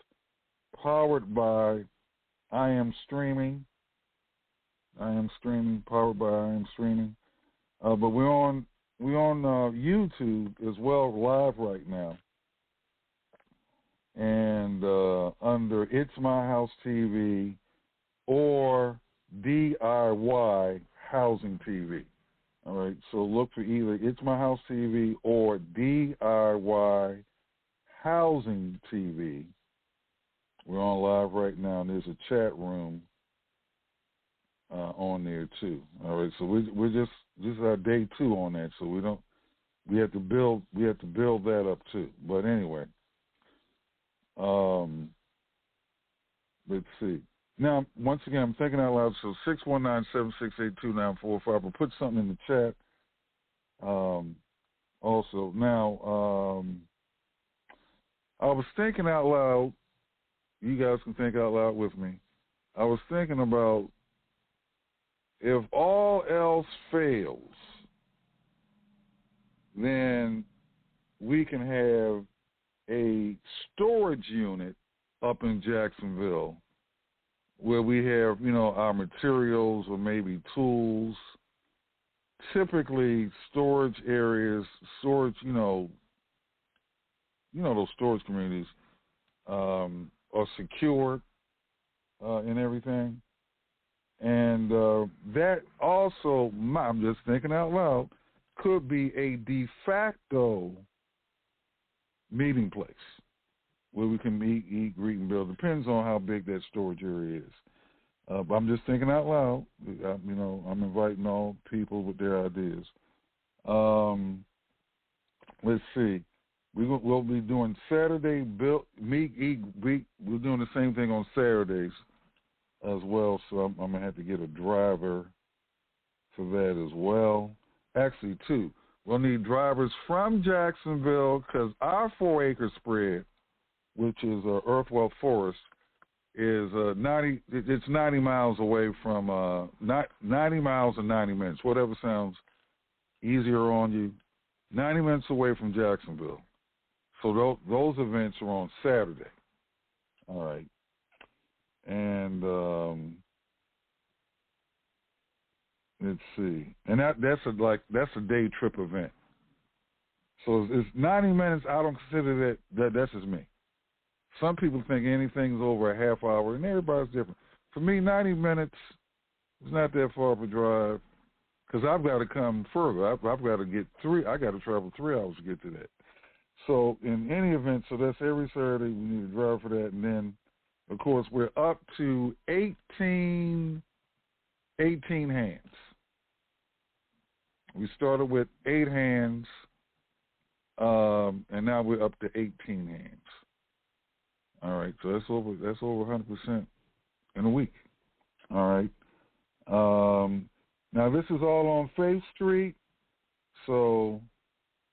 powered by I Am Streaming. Powered by I Am Streaming. But we're on YouTube as well, live right now. And under It's My House TV or DIY Housing TV. All right, so look for either It's My House TV or DIY Housing TV. We're on live right now, and there's a chat room on there too. All right, so we're just this is our day 2 on that, so we have to build that up too. But anyway, let's see. Now, once again, I'm thinking out loud. So 619-768-2945. We'll put something in the chat. Also, now I was thinking out loud. You guys can think out loud with me. I was thinking about, if all else fails, then we can have a storage unit up in Jacksonville where we have, our materials or maybe tools. Typically, storage areas, those storage communities are secured and everything. And that also, I'm just thinking out loud, could be a de facto meeting place where we can meet, eat, greet, and build. Depends on how big that storage area is. But I'm just thinking out loud. I'm inviting all people with their ideas. Let's see. We'll be doing Saturday meet, eat, week. We're doing the same thing on Saturdays as well. So I'm going to have to get a driver for that as well. Actually, two. We'll need drivers from Jacksonville because our 4-acre spread, which is Earthwell Forest, is 90. It's 90 miles away from 90 miles and 90 minutes. Whatever sounds easier on you. 90 minutes away from Jacksonville. So those events are on Saturday. All right. And let's see. And that's a day trip event. So it's 90 minutes. I don't consider that's just me. Some people think anything's over a half hour, and everybody's different. For me, 90 minutes is not that far of a drive because I've got to come further. I've got to get I got to travel 3 hours to get to that. So in any event, so that's every Saturday. We need a driver for that. And then, of course, we're up to 18 hands. We started with 8 hands, and now we're up to 18 hands. All right, so that's over 100% in a week. All right. Now this is all on Faith Street, so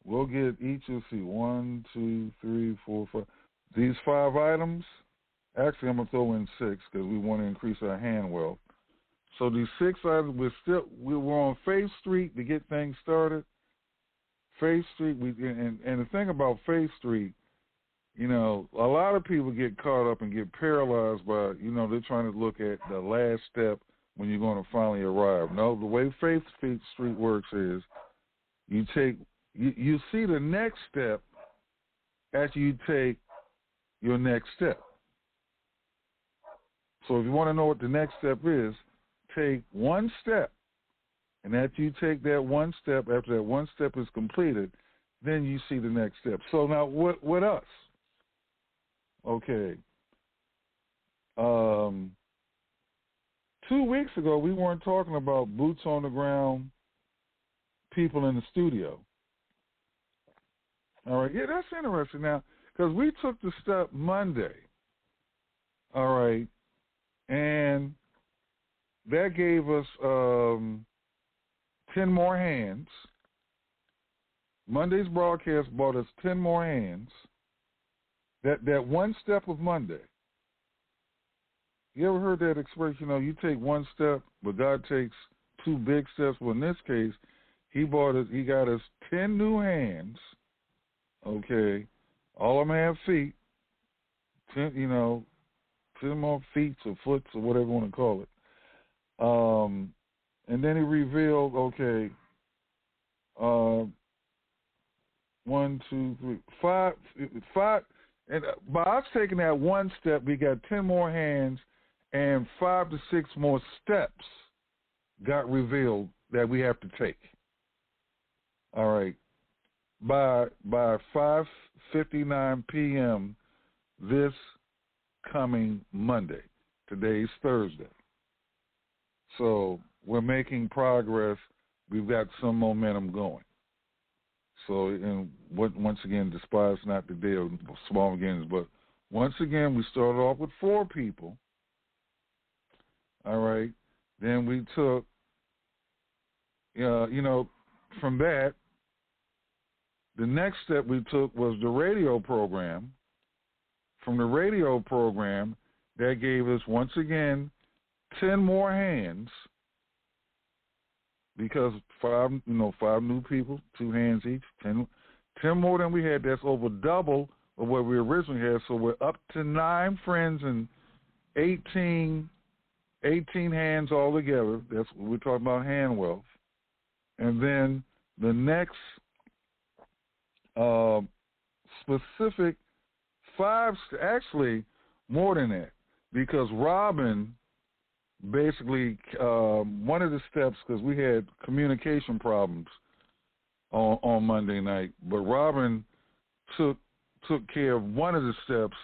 we'll get each. Let's see, 1, 2, 3, 4, 5. These 5 items. Actually, I'm gonna throw in 6 because we want to increase our hand wealth. So these 6 items, we're on Faith Street to get things started. Faith Street, and the thing about Faith Street, you know, a lot of people get caught up and get paralyzed by, you know, they're trying to look at the last step when you're going to finally arrive. No, the way Faith Street works is you see the next step after you take your next step. So if you want to know what the next step is, take one step. And after you take that one step, after that one step is completed, then you see the next step. So now what us? Okay. 2 weeks ago, we weren't talking about boots on the ground, people in the studio. All right. Yeah, that's interesting now because we took the step Monday. All right. And that gave us 10 more hands. Monday's broadcast brought us 10 more hands. That one step of Monday. You ever heard that expression? You know, you take one step, but God takes 2 big steps. Well, in this case, He got us 10 new hands. Okay, all of them have feet. 10 more feet or foot or whatever you want to call it. And then He revealed, 1, 2, 3, 5. And by us taking that one step, we got 10 more hands, and 5 to 6 more steps got revealed that we have to take. All right. By 5:59 p.m. this coming Monday. Today's Thursday. So we're making progress. We've got some momentum going. So, and once again, despise not the day of small beginnings, but once again, we started off with 4 people. All right. Then we took, from that, the next step we took was the radio program. From the radio program, that gave us, once again, 10 more hands. Because 5 new people, 2 hands each, 10 more than we had. That's over double of what we originally had. So we're up to 9 friends and 18 hands altogether. That's what we're talking about, hand wealth. And then the next specific 5, actually more than that, because Robin basically, one of the steps, because we had communication problems on Monday night, but Robin took care of one of the steps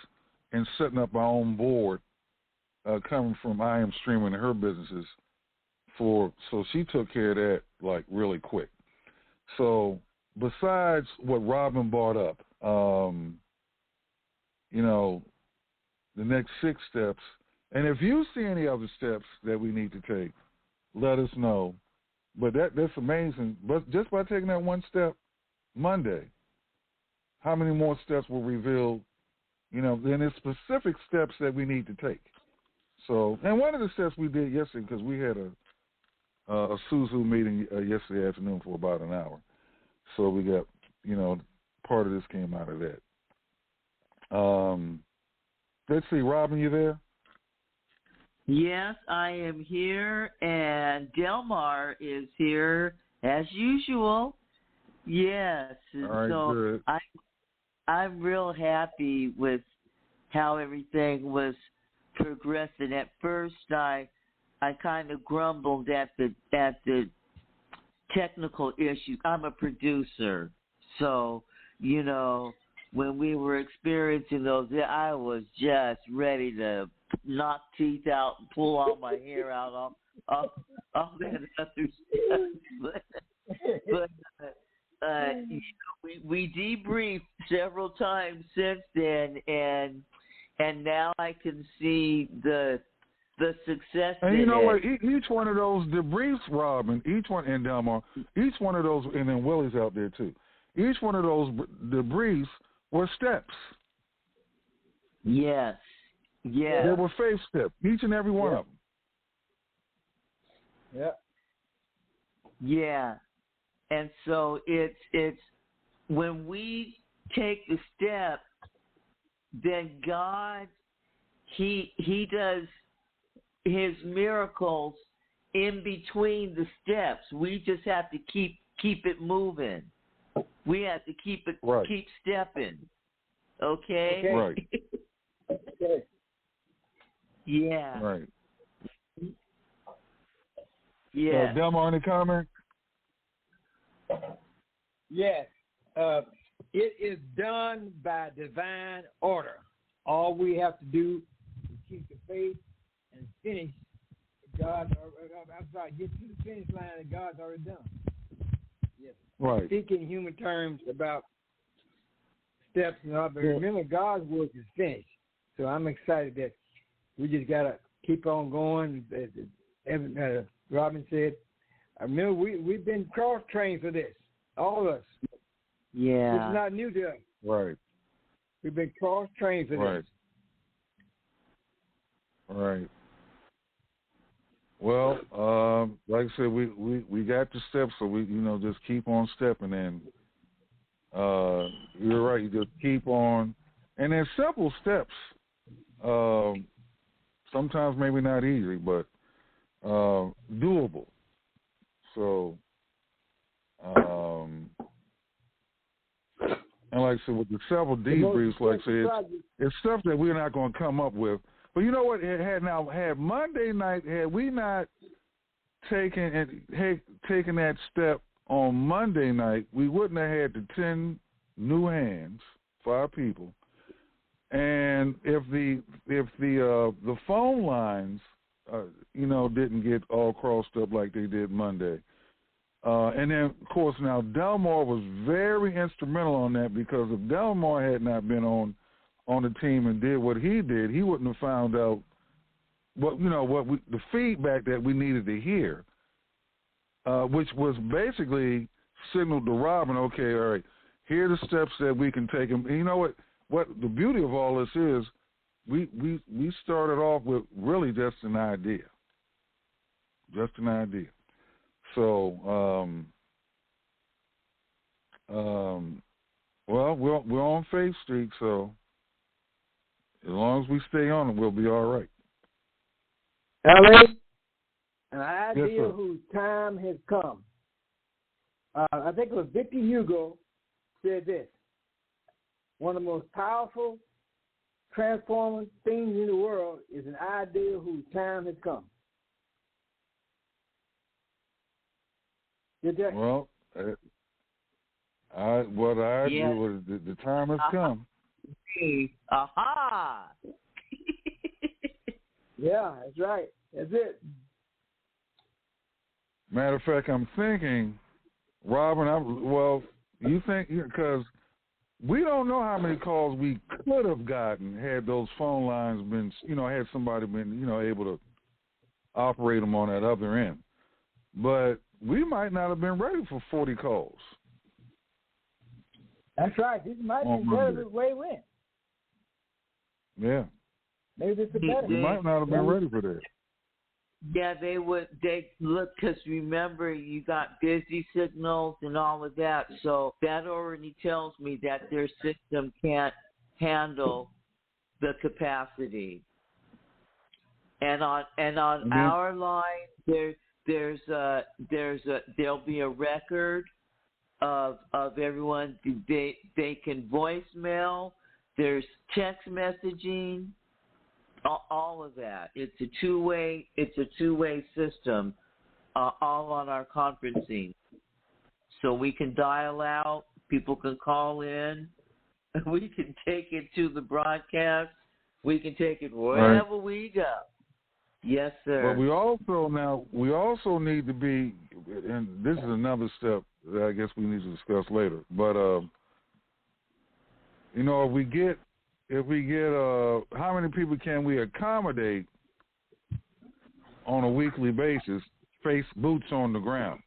in setting up our own board, coming from I Am Streaming and her businesses. So she took care of that like really quick. So besides what Robin brought up, you know, the next 6 steps. And if you see any other steps that we need to take, let us know. But that's amazing. But just by taking that one step Monday, how many more steps were revealed? You know, then there's specific steps that we need to take. So, and one of the steps we did yesterday, because we had a Suzu meeting yesterday afternoon for about an hour. So we got, you know, part of this came out of that. Let's see, Robin, you there? Yes, I am here, and Delmar is here as usual. Yes, all right, so good. I'm real happy with how everything was progressing. At first, I kind of grumbled at the technical issues. I'm a producer, so you know when we were experiencing those, I was just ready to knock teeth out and pull all my hair out, all that other stuff. But you know, we debriefed several times since then, and now I can see the success. And you know what? Each one of those debriefs, Robin, each one, and Delmar, each one of those, and then Willie's out there too. Each one of those debriefs were steps. Yes. Yeah. There were faith steps, each and every one of them. Yeah. Yeah. And so it's when we take the step, then God, he does his miracles in between the steps. We just have to keep it moving. We have to keep stepping. Okay? Right. Okay. Yeah. Right. Yeah. Delmar, any comment? Yes. It is done by divine order. All we have to do is keep the faith and finish. Get to the finish line that God's already done. Yes. Right. Speaking human terms about steps and all, but remember, God's work is finished. So I'm excited that we just got to keep on going. As Robin said, I remember we've been cross-trained for this, all of us. Yeah. It's not new to us. Right. We've been cross-trained for this. Right. Well, like I said, we got the steps, so we just keep on stepping in. You're right. You just keep on, and they're simple steps. Sometimes maybe not easy, but doable. So, and like I said, with the several debriefs, like I said, it's stuff that we're not going to come up with. But you know what? Had Monday night, had we not taken that step on Monday night, we wouldn't have had the 10 new hands for our people. And if the phone lines, didn't get all crossed up like they did Monday, and then of course now Delmar was very instrumental on that, because if Delmar had not been on the team and did what he did, he wouldn't have found out the feedback that we needed to hear, which was basically signaled to Robin, okay, all right, here are the steps that we can take. And you know what? What the beauty of all this is, we started off with really just an idea. So, well, we're on Faith Street, so as long as we stay on it, we'll be all right. L.A., an idea Yes, whose time has come. I think it was Victor Hugo said this: one of the most powerful, transforming things in the world is an idea whose time has come. Well, what I do was the time has come. Aha! Yeah, that's right. That's it. Matter of fact, I'm thinking, Robin, you think, because we don't know how many calls we could have gotten had those phone lines been, had somebody been, able to operate them on that other end. But we might not have been ready for 40 calls. That's right. This might be better than the way it went. Yeah. Maybe this is better. We might not have been ready for that. Yeah, they look, because remember, you got busy signals and all of that, so that already tells me that their system can't handle the capacity. And on our line, there'll be a record of everyone. They can voicemail. There's text messaging. All of that. It's a two-way system, all on our conferencing. So we can dial out, people can call in, we can take it to the broadcast, we can take it wherever we go. Yes, sir. But we also need to be, and this is another step that I guess we need to discuss later. But if we get how many people can we accommodate on a weekly basis, face boots on the ground,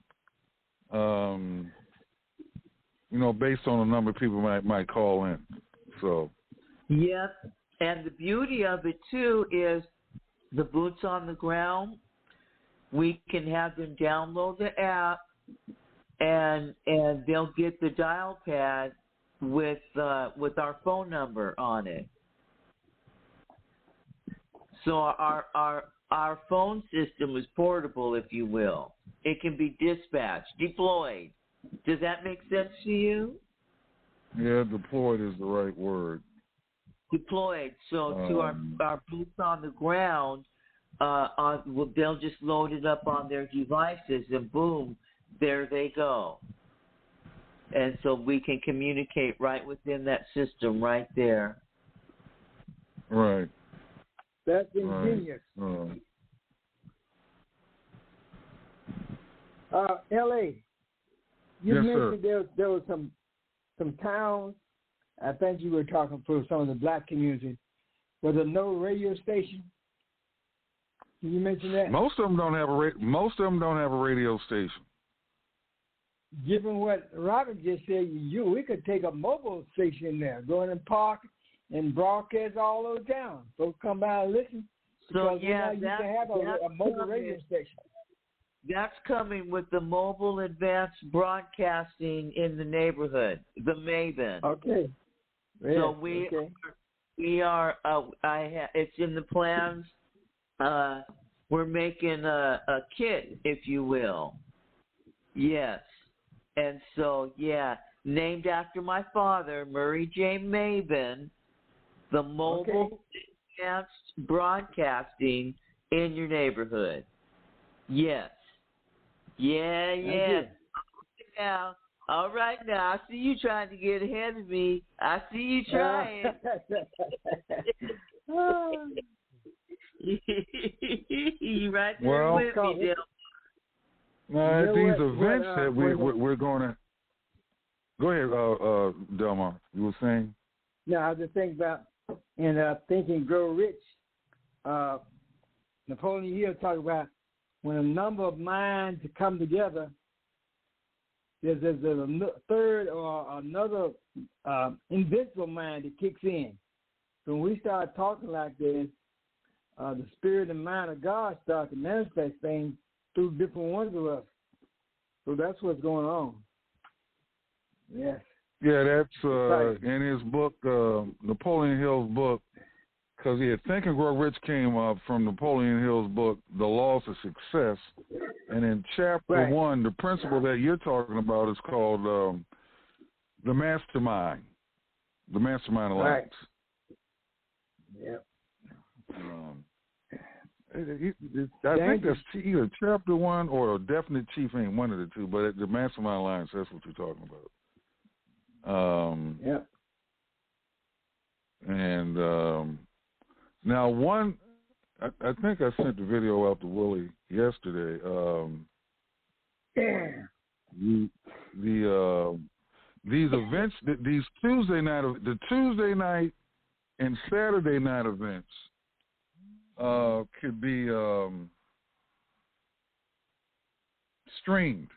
based on the number of people might call in. So. Yes, and the beauty of it, too, is the boots on the ground. We can have them download the app, and they'll get the dial pad with our phone number on it. So our phone system is portable, if you will. It can be dispatched, deployed. Does that make sense to you? Yeah, deployed is the right word. Deployed. So to our boots on the ground, they'll just load it up on their devices, and boom, there they go. And so we can communicate right within that system right there. Right. That's ingenious. Right. L.A., you yes, mentioned sir. there was some towns, I think you were talking for some of the black community, where there's no radio station. Can you mention that? Most of them don't have a radio station. Given what Robert just said, we could take a mobile station there, go in and park and broadcast all over town. Folks come by and listen. So you can have a mobile radio station. That's coming with the mobile advanced broadcasting in the neighborhood, the Maven. Okay. Yeah, so we are. It's in the plans. We're making a kit, if you will. Yes. And so, named after my father, Murray J. Maven, the mobile advanced broadcasting in your neighborhood. Yes. Yeah. Now, all right now, I see you trying to get ahead of me. I see you trying. You right there with me, Del. No, these events that we're going to. Go ahead, Delmar. You were saying? No, I was just thinking about Think and Grow Rich. Napoleon Hill talked about when a number of minds come together, there's a third or another invincible mind that kicks in. So when we start talking like this, the spirit and mind of God start to manifest things through different ones of us. So that's what's going on. Yes. Yeah, that's in his book, Napoleon Hill's book, because Think and Grow Rich came up from Napoleon Hill's book, The Laws of Success. And in chapter 1, the principle that you're talking about is called the Mastermind Alliance. Right. Yep. I think that's either chapter 1 or a definite chief ain't one of the two, but the Mastermind Alliance, that's what you're talking about. Yep. And now I think I sent the video out to Willie yesterday. these events, these Tuesday night and Saturday night events could be streamed,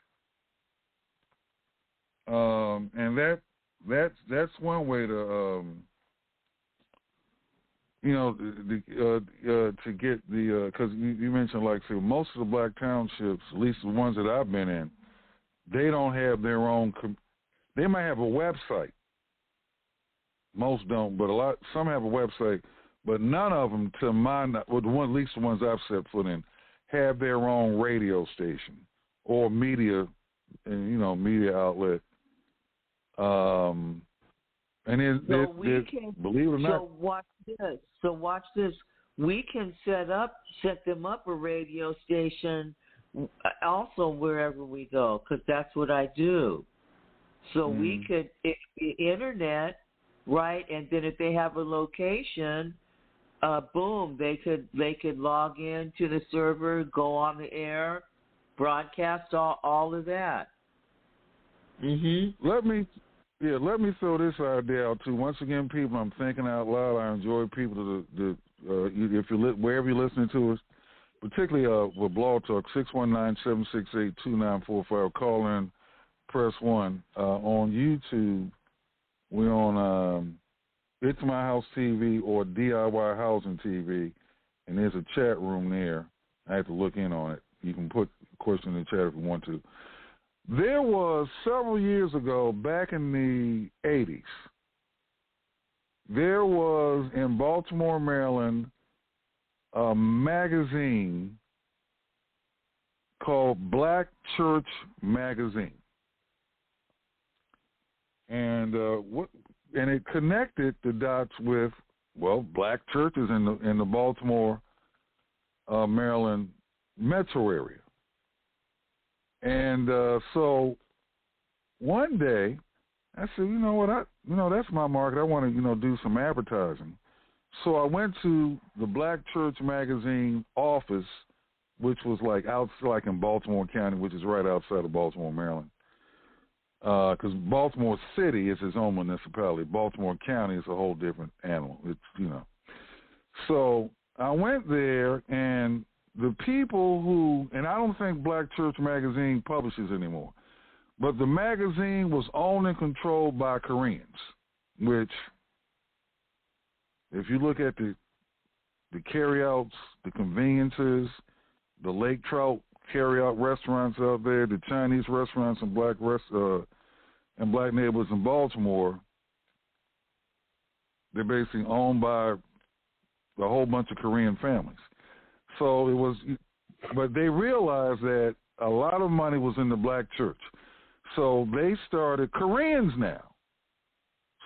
and that's one way to to get the because you mentioned like say most of the black townships, at least the ones that I've been in, they don't have their own. They might have a website. Most don't, but some have a website, but none of them, to my at least the ones I've set foot in, have their own radio station or media, media outlet. And believe it or not. So watch this. We can set them up a radio station also wherever we go, because that's what I do. So we could, internet, right? And then if they have a location, boom, they could log in to the server, go on the air, broadcast all of that. Let me throw this idea out too. Once again, people, I'm thinking out loud. I enjoy people if wherever you're listening to us, particularly with Blog Talk, 619-768-2945. Call in, press 1. On YouTube, we're on It's My House TV or DIY Housing TV, and there's a chat room there. I have to look in on it. You can put a question in the chat if you want to. There was several years ago, back in the 80s, there was in Baltimore, Maryland, a magazine called Black Church Magazine. And it connected the dots with, black churches in the Baltimore, Maryland metro area. And so one day I said, you know what, that's my market. I want to, do some advertising. So I went to the Black Church Magazine office, which was like in Baltimore County, which is right outside of Baltimore, Maryland. Because Baltimore City is its own municipality. Baltimore County is a whole different animal. It's, So I went there, and the people who, and I don't think Black Church Magazine publishes anymore, but the magazine was owned and controlled by Koreans, which, if you look at the carryouts, the conveniences, the lake trout carryout restaurants out there, the Chinese restaurants and black neighborhoods in Baltimore, they're basically owned by a whole bunch of Korean families. So it was, but they realized that a lot of money was in the black church. So they Koreans now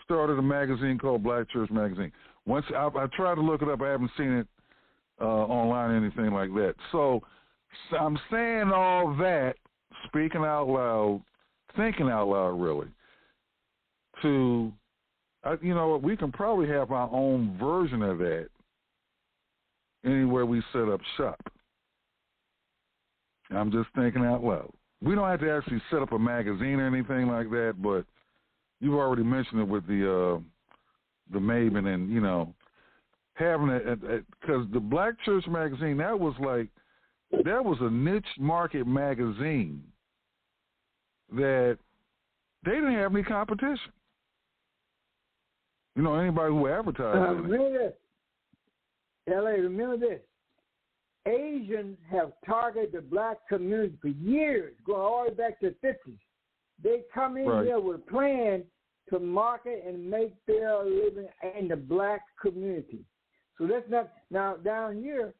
started a magazine called Black Church Magazine. Once I tried to look it up, I haven't seen it online or anything like that. So I'm saying all that, speaking out loud, thinking out loud, really, we can probably have our own version of that anywhere we set up shop. I'm just thinking out loud. We don't have to actually set up a magazine or anything like that, but you've already mentioned it with the Maven and, having it, because the Black Church Magazine, that was a niche market magazine that they didn't have any competition. Anybody who advertised remember this. L.A., remember this. Asians have targeted the black community for years, going all the way back to the 50s. They come in here with a plan to market and make their living in the black community. So that's not, now down here,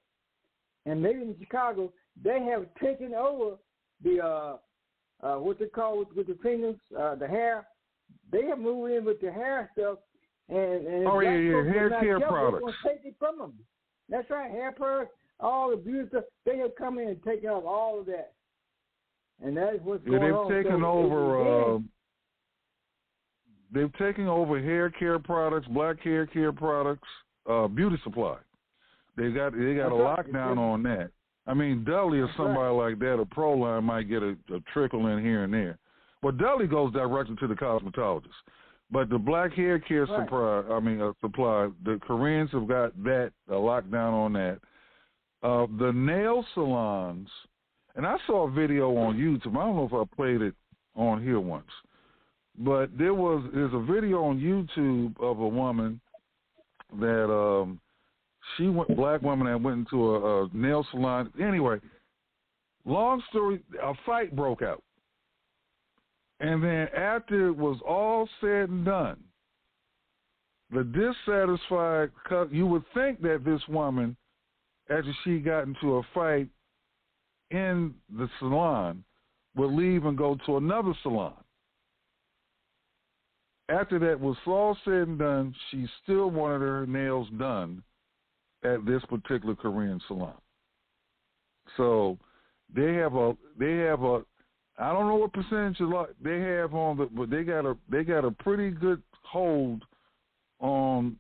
and maybe in Chicago, they have taken over the, what they call with the fingers, the hair. They have moved in with the hair stuff. And hair care products. They're going to take it from them. That's right, hair products, all the beauty stuff. They have come in and taken off all of that. And that is what's going on. They've taken over hair care products, black hair care products, beauty supply. They got a lockdown on that. I mean, Dudley or somebody like that, a Proline might get a trickle in here and there. Well, deli goes directly to the cosmetologist. But the black hair care supply, the Koreans have got that, a lockdown on that. The nail salons, and I saw a video on YouTube. I don't know if I played it on here once. But there's a video on YouTube of a woman that black woman that went into a nail salon. Anyway, long story, a fight broke out. And then after it was all said and done, the dissatisfied, you would think that this woman, after she got into a fight in the salon, would leave and go to another salon. After that was all said and done, she still wanted her nails done at this particular Korean salon. So they have a I don't know what percentage they have on but they got a pretty good hold on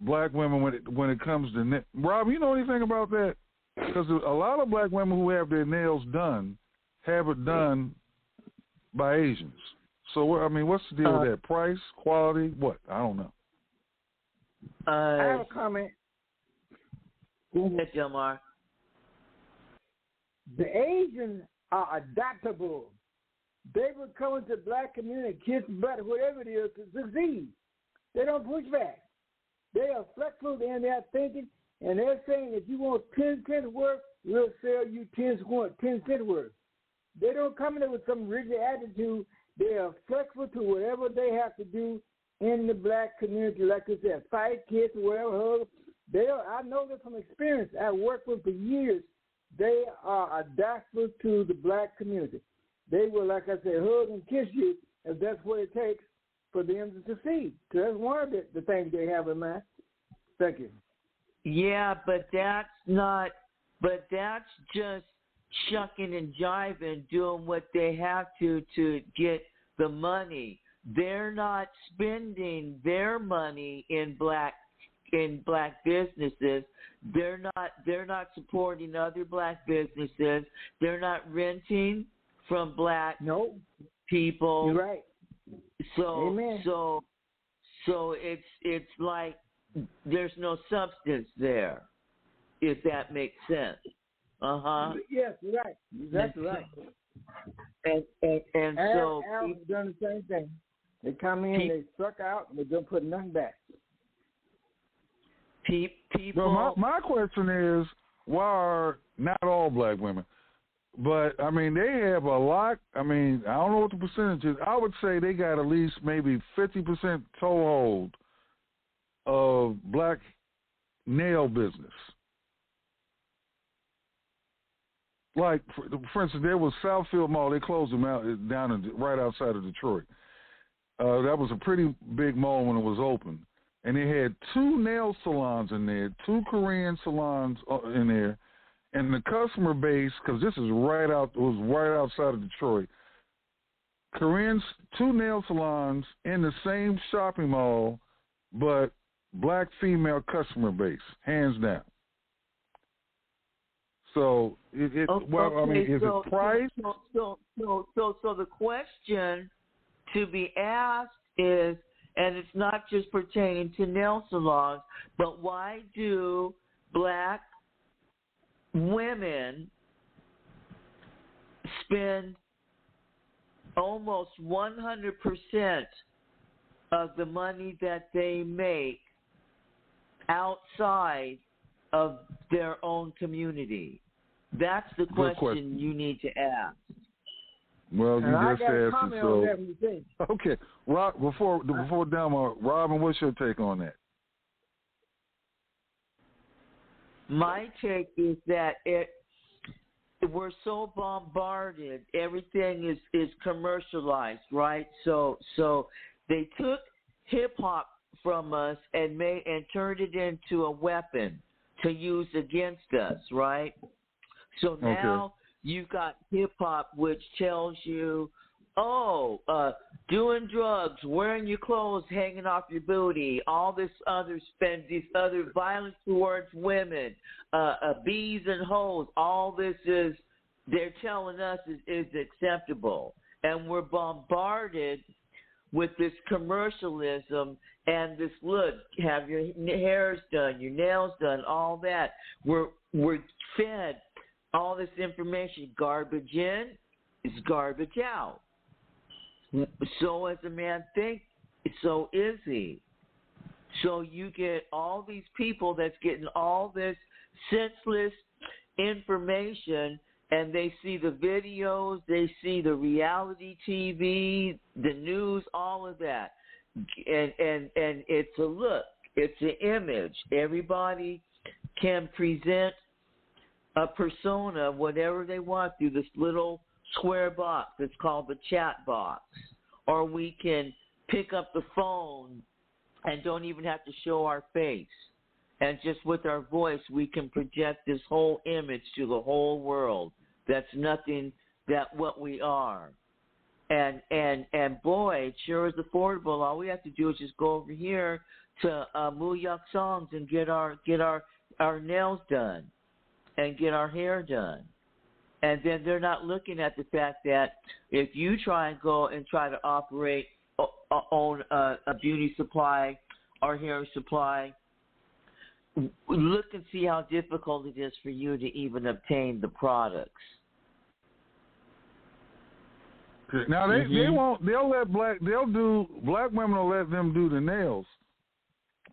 black women when it comes to Rob, you know anything about that? Because a lot of black women who have their nails done have it done by Asians. So what's the deal with that? Price, quality, what? I don't know. I have a comment. Go ahead, Jamar. The Asians are adaptable. They would come into the black community, kiss butt, whatever it is, to succeed. They don't push back. They are flexible in their thinking, and they're saying if you want 10 cents worth, we'll sell you 10 cents worth. They don't come in there with some rigid attitude. They are flexible to whatever they have to do in the black community, like I said, fight, kiss, whatever, hug. I know this from experience. I worked with for years. They are adaptable to the black community. They will, like I said, hug and kiss you if that's what it takes for them to succeed. So that's one of the things they have in mind. Thank you. Yeah, but that's just shucking and jiving, doing what they have to get the money. They're not spending their money in black businesses. They're not supporting other black businesses. They're not renting from black people. You're right. So Amen. so it's like there's no substance there, if that makes sense. Yes, you're right. That's right. And so Al's done the same thing. They come in, they suck out, and they don't put nothing back. People. Well, my question is, why are not all black women? But they have a lot. I don't know what the percentage is. I would say they got at least maybe 50% toehold of black nail business. Like, for instance, there was Southfield Mall. They closed them out right outside of Detroit. That was a pretty big mall when it was open. And they had 2 nail salons in there, 2 Korean salons in there. And the customer base, because this is right outside of Detroit, Koreans, 2 nail salons in the same shopping mall, but black female customer base, hands down. So is it price? So the question to be asked is, and it's not just pertaining to nail salons, but why do black women spend almost 100% of the money that they make outside of their own community? That's the question you need to ask. Well, you just asked it. So okay, Rob. Before Delma, Robin, what's your take on that? My take is that we're so bombarded. Everything is commercialized, right? So they took hip hop from us and turned it into a weapon to use against us, right? So now you've got hip hop, which tells you, doing drugs, wearing your clothes hanging off your booty, all this other violence towards women, bees and hoes, all this they're telling us is acceptable. and we're bombarded with this commercialism and this, look, have your hairs done, your nails done, all that. We're fed all this information. Garbage in is garbage out. So as a man thinks, so is he. So you get all these people that's getting all this senseless information, and they see the videos, they see the reality TV, the news, all of that. And it's a look, it's an image. Everybody can present a persona, whatever they want, through this little square box. It's called the chat box. Or we can pick up the phone and don't even have to show our face. And just with our voice, we can project this whole image to the whole world. That's nothing that what we are. And boy, it sure is affordable. All we have to do is just go over here to Muyak Songs and get our nails done and get our hair done. And then they're not looking at the fact that if you try and go and try to operate, own a beauty supply or hair supply, look and see how difficult it is for you to even obtain the products. Now they won't. Black women will let them do the nails,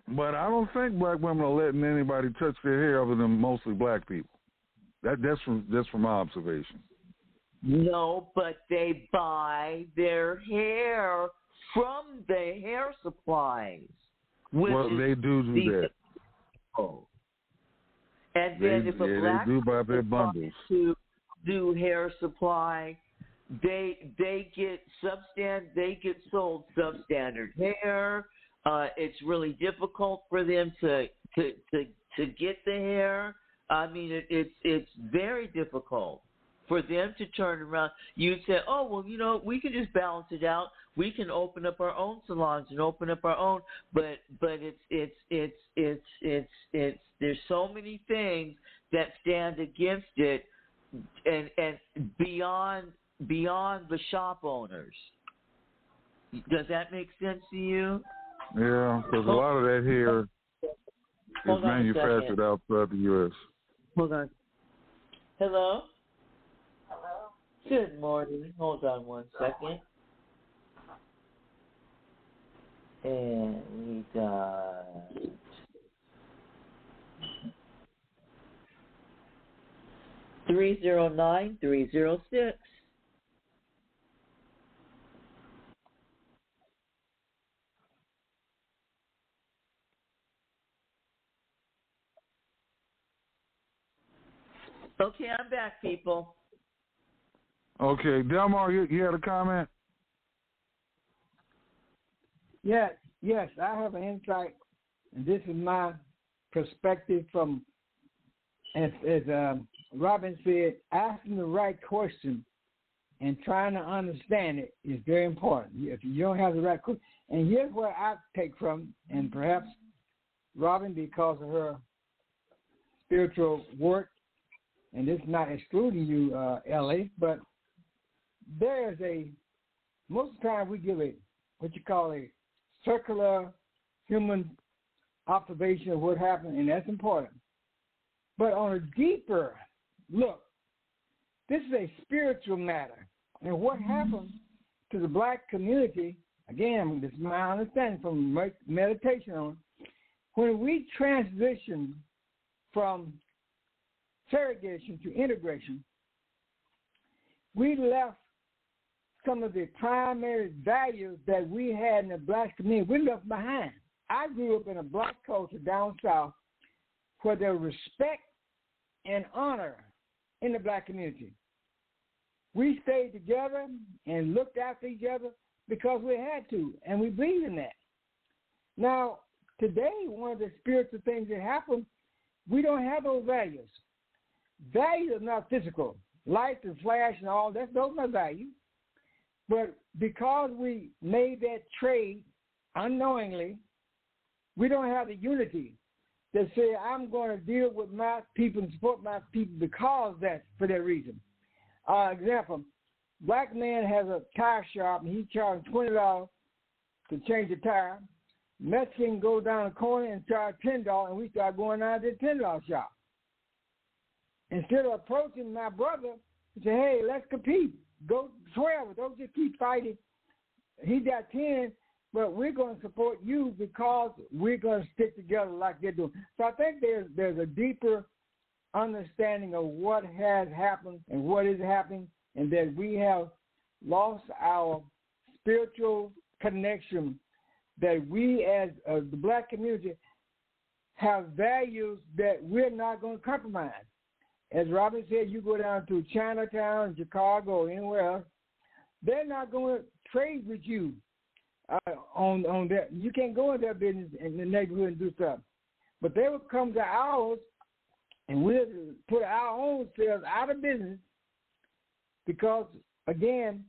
but I don't think black women are letting anybody touch their hair other than mostly black people. That's from my observation. No, but they buy their hair from the hair supplies. Well, they do that. And then if a black they do buy their bundles to do hair supply, they get sold substandard hair. It's really difficult for them to get the hair. I mean, it's very difficult for them to turn around. You say, oh, well, we can just balance it out. We can open up our own salons and open up our own, but it's there's so many things that stand against it, and beyond the shop owners. Does that make sense to you? Yeah, because a lot of that hair is manufactured outside the U.S. Hold on. Hello? Hello? Good morning. Hold on one second. And we got 309-306. Okay, I'm back, people. Okay, Delmar, you had a comment? Yes, I have an insight, and this is my perspective from, as Robin said, asking the right question and trying to understand it is very important. If you don't have the right question, and here's where I take from, and perhaps Robin, because of her spiritual work, and this is not excluding you, L.A., but there is most of the time we give what you call a circular human observation of what happened, and that's important. But on a deeper look, this is a spiritual matter. And what happened to the black community, again, this is my understanding from meditation on, when we transition from segregation to integration, we left some of the primary values that we had in the black community. We left behind. I grew up in a black culture down south where there was respect and honor in the black community. We stayed together and looked after each other because we had to, and we believe in that. Now, today, one of the spiritual things that happen, we don't have those values. Values are not physical. Light and flash and all that, those are values. But because we made that trade unknowingly, we don't have the unity that say, I'm going to deal with my people and support my people because that's for that reason. Example, black man has a tire shop and he charges $20 to change the tire. Mexican goes down the corner and charge $10, and we start going down to the $10 shop. Instead of approaching my brother and say, hey, let's compete. Go 12. Don't just keep fighting. He got 10, but we're going to support you because we're going to stick together like they're doing. So I think there's a deeper understanding of what has happened and what is happening, and that we have lost our spiritual connection, that we as the black community have values that we're not going to compromise. As Robin said, you go down to Chinatown, Chicago, or anywhere else, they're not going to trade with you on that. You can't go in their business in the neighborhood and do stuff. But they will come to ours, and we'll put our own selves out of business because, again,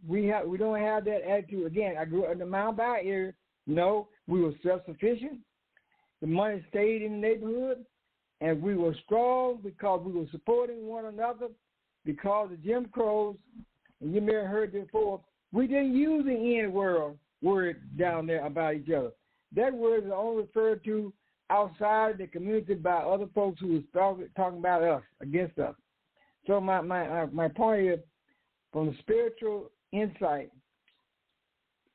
we don't have that attitude. Again, I grew up in the Mount Bay area. No, we were self-sufficient. The money stayed in the neighborhood, and we were strong because we were supporting one another. Because of Jim Crow's, and you may have heard this before, we didn't use the word down there about each other. That word is only referred to outside the community by other folks who was talking about us, against us. So my point is, from the spiritual insight,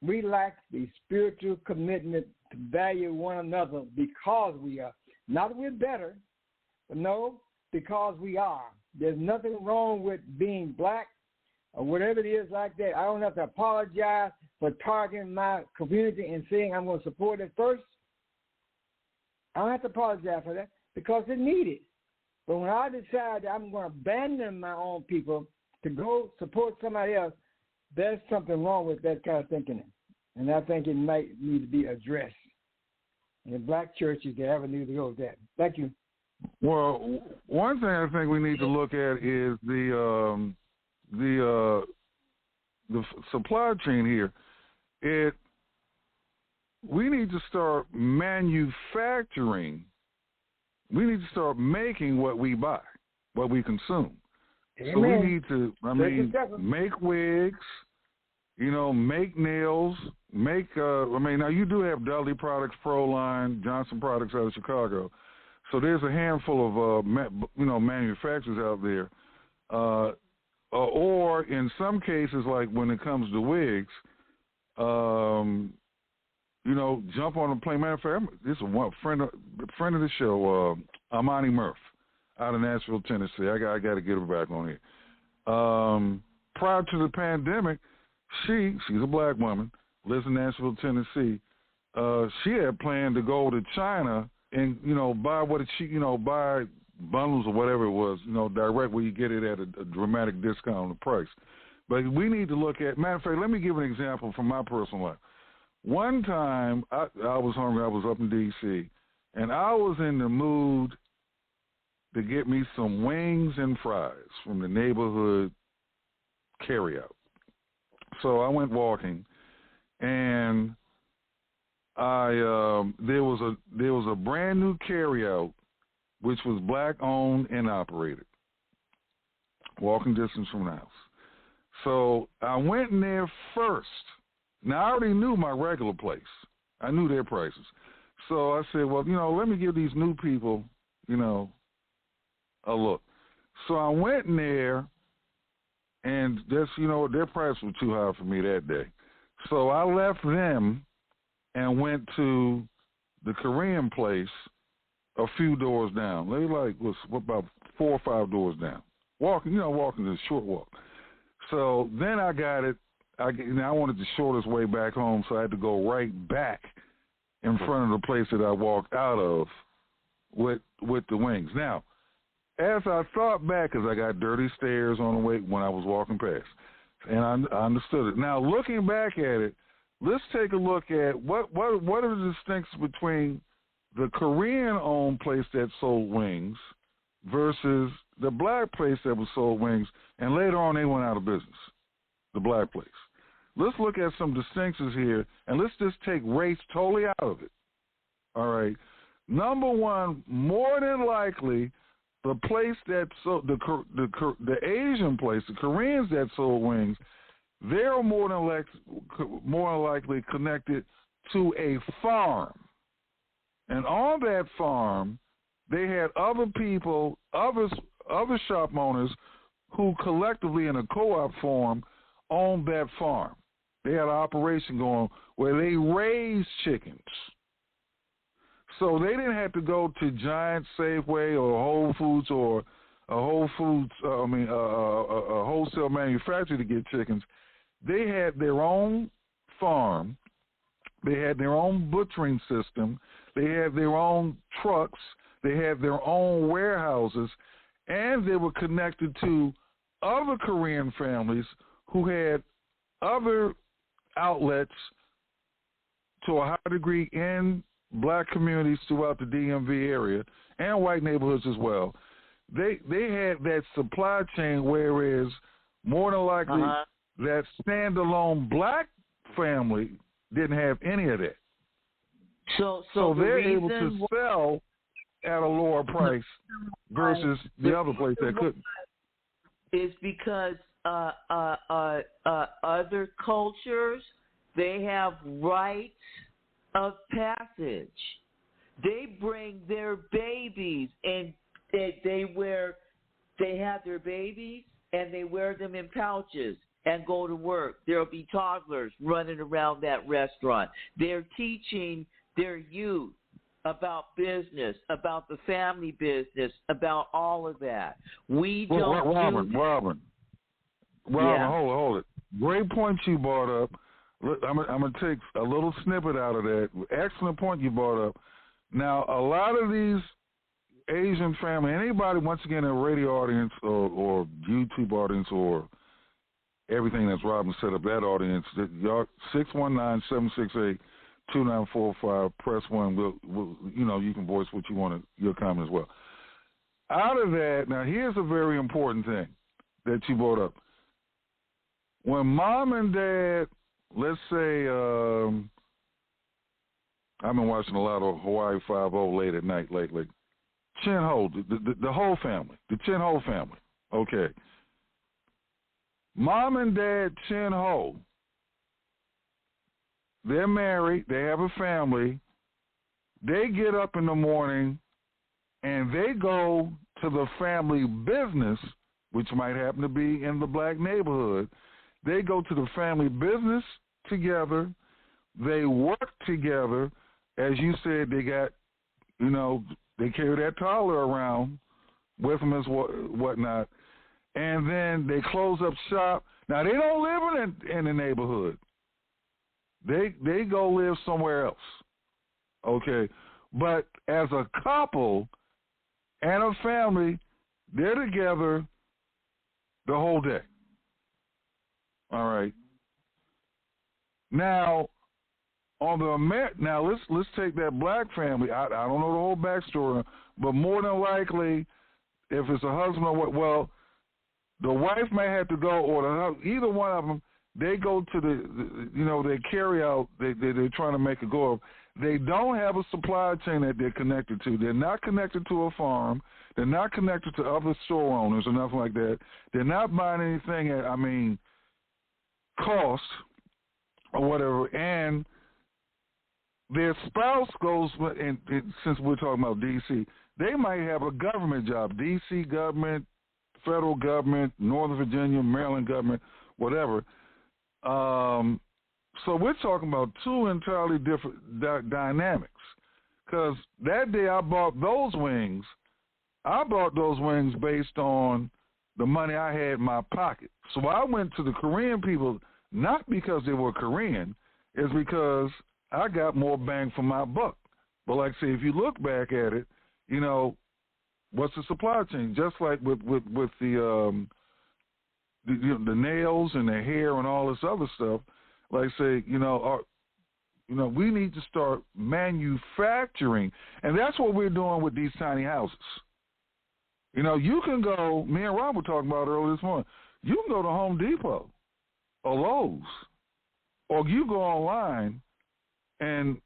we lack the spiritual commitment to value one another because we are. Not that we're better, but no, because we are. There's nothing wrong with being black or whatever it is like that. I don't have to apologize for targeting my community and saying I'm going to support it first. I don't have to apologize for that because it's needed. But when I decide that I'm going to abandon my own people to go support somebody else, there's something wrong with that kind of thinking. And I think it might need to be addressed. And the black churches, they haven't need to go with that. Thank you. Well, one thing I think we need to look at is the supply chain here. We need to start manufacturing. We need to start making what we buy, what we consume. Amen. So we need to, make wigs, make nails, now you do have Dudley Products, Proline, Johnson Products out of Chicago. So there's a handful of, manufacturers out there. Or in some cases, like when it comes to wigs, jump on a plane. Matter of fact, this is one friend of the show, Amani Murph, out of Nashville, Tennessee. I got to get her back on here. Prior to the pandemic, she's a black woman, lives in Nashville, Tennessee. She had planned to go to China and buy buy bundles or whatever it was, direct where you get it at a dramatic discount on the price. But we need to look at. Matter of fact, let me give an example from my personal life. One time, I was hungry. I was up in D.C., and I was in the mood to get me some wings and fries from the neighborhood carryout. So I went walking, and there was a brand new carryout, which was black owned and operated, walking distance from the house. So I went in there first. Now, I already knew my regular place. I knew their prices. So I said, well, let me give these new people, a look. So I went in there, and their prices were too high for me that day. So I left them and went to the Korean place a few doors down. They was about 4 or 5 doors down. Walking is a short walk. So then I got it. I wanted the shortest way back home, so I had to go right back in front of the place that I walked out of with the wings. Now, as I thought back, because I got dirty stares on the way when I was walking past, and I understood it. Now, looking back at it, let's take a look at what are the distinctions between the Korean-owned place that sold wings versus the black place that was sold wings, and later on they went out of business, the black place. Let's look at some distinctions here, and let's just take race totally out of it. All right. Number one, more than likely, the place that sold the Asian place, the Koreans that sold wings, they're more than likely connected to a farm, and on that farm, they had other people, other shop owners, who collectively in a co-op form owned that farm. They had an operation going where they raised chickens. So they didn't have to go to Giant, Safeway, or Whole Foods, or a wholesale manufacturer to get chickens. They had their own farm. They had their own butchering system. They had their own trucks. They had their own warehouses, and they were connected to other Korean families who had other outlets to a high degree in black communities throughout the DMV area and white neighborhoods as well. They had that supply chain, whereas more than likely that standalone black family didn't have any of that. So they're able to sell at a lower price versus the other place that couldn't. Is because other cultures, they have rites of passage. They bring their babies and they have their babies and they wear them in pouches and go to work. There'll be toddlers running around that restaurant. They're teaching their youth about business, about the family business, about all of that. Robin, hold it. Great point you brought up. I'm going to take a little snippet out of that. Excellent point you brought up. Now, a lot of these Asian family, anybody, once again, in a radio audience or YouTube audience or everything that's Robin set up, that audience, y'all, 619-768-2945, press 1. We'll, you can voice what you want, your comment as well. Out of that, now here's a very important thing that you brought up. When mom and dad, let's say, I've been watching a lot of Hawaii 5-0 late at night lately. Chin Ho, the whole family, the Chin Ho family. Okay. Mom and dad Chin Ho, they're married, they have a family, they get up in the morning and they go to the family business, which might happen to be in the black neighborhood. They go to the family business together. They work together. As you said, they got, they carry that toddler around with them as whatnot. And then they close up shop. Now, they don't live in the neighborhood. They go live somewhere else. Okay. But as a couple and a family, they're together the whole day. All right. Now, let's take that black family. I don't know the whole backstory, but more than likely, if it's a husband or well, the wife may have to go, or either one of them, they go to they carry out. They're trying to make a go of. They don't have a supply chain that they're connected to. They're not connected to a farm. They're not connected to other store owners or nothing like that. They're not buying anything at cost or whatever, and their spouse goes, and since we're talking about D.C., they might have a government job, D.C. government, federal government, Northern Virginia, Maryland government, whatever. So we're talking about two entirely different dynamics. Because that day I bought those wings based on the money I had in my pocket. So I went to the Korean people not because they were Korean, it's because I got more bang for my buck. But like I say, if you look back at it, what's the supply chain? Just like with the nails and the hair and all this other stuff. Like say, we need to start manufacturing, and that's what we're doing with these tiny houses. You can go. Me and Rob were talking about earlier this morning. You can go to Home Depot or Lowe's, or you go online and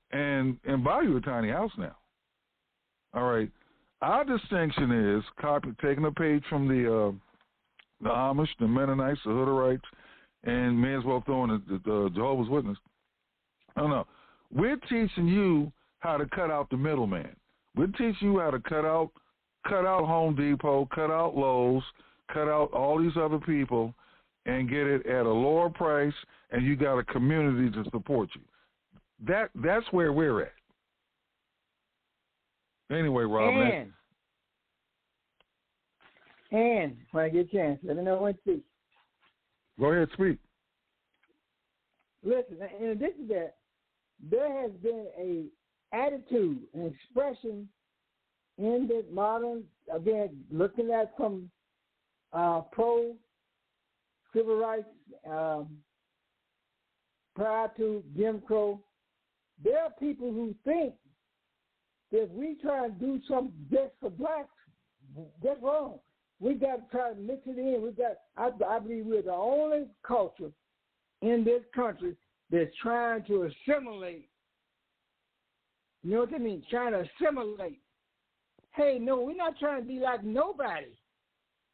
buy you a tiny house now. All right. Our distinction is taking a page from the Amish, the Mennonites, the Hutterites, and may as well throw in the Jehovah's Witness. No. We're teaching you how to cut out the middleman. We're teaching you how to cut out Home Depot, cut out Lowe's, cut out all these other people, and get it at a lower price, and you got a community to support you. That's where we're at. Anyway, Rob. And when I get a chance, let me know when to speak. Go ahead, speak. Listen, in addition to that, there has been a attitude, an expression in this modern, again, looking at from pro civil rights prior to Jim Crow. There are people who think that if we try and do something just for blacks, that's wrong. We got to try to mix it in. I believe we're the only culture in this country that's trying to assimilate. You know what I mean? Trying to assimilate. Hey, no, we're not trying to be like nobody.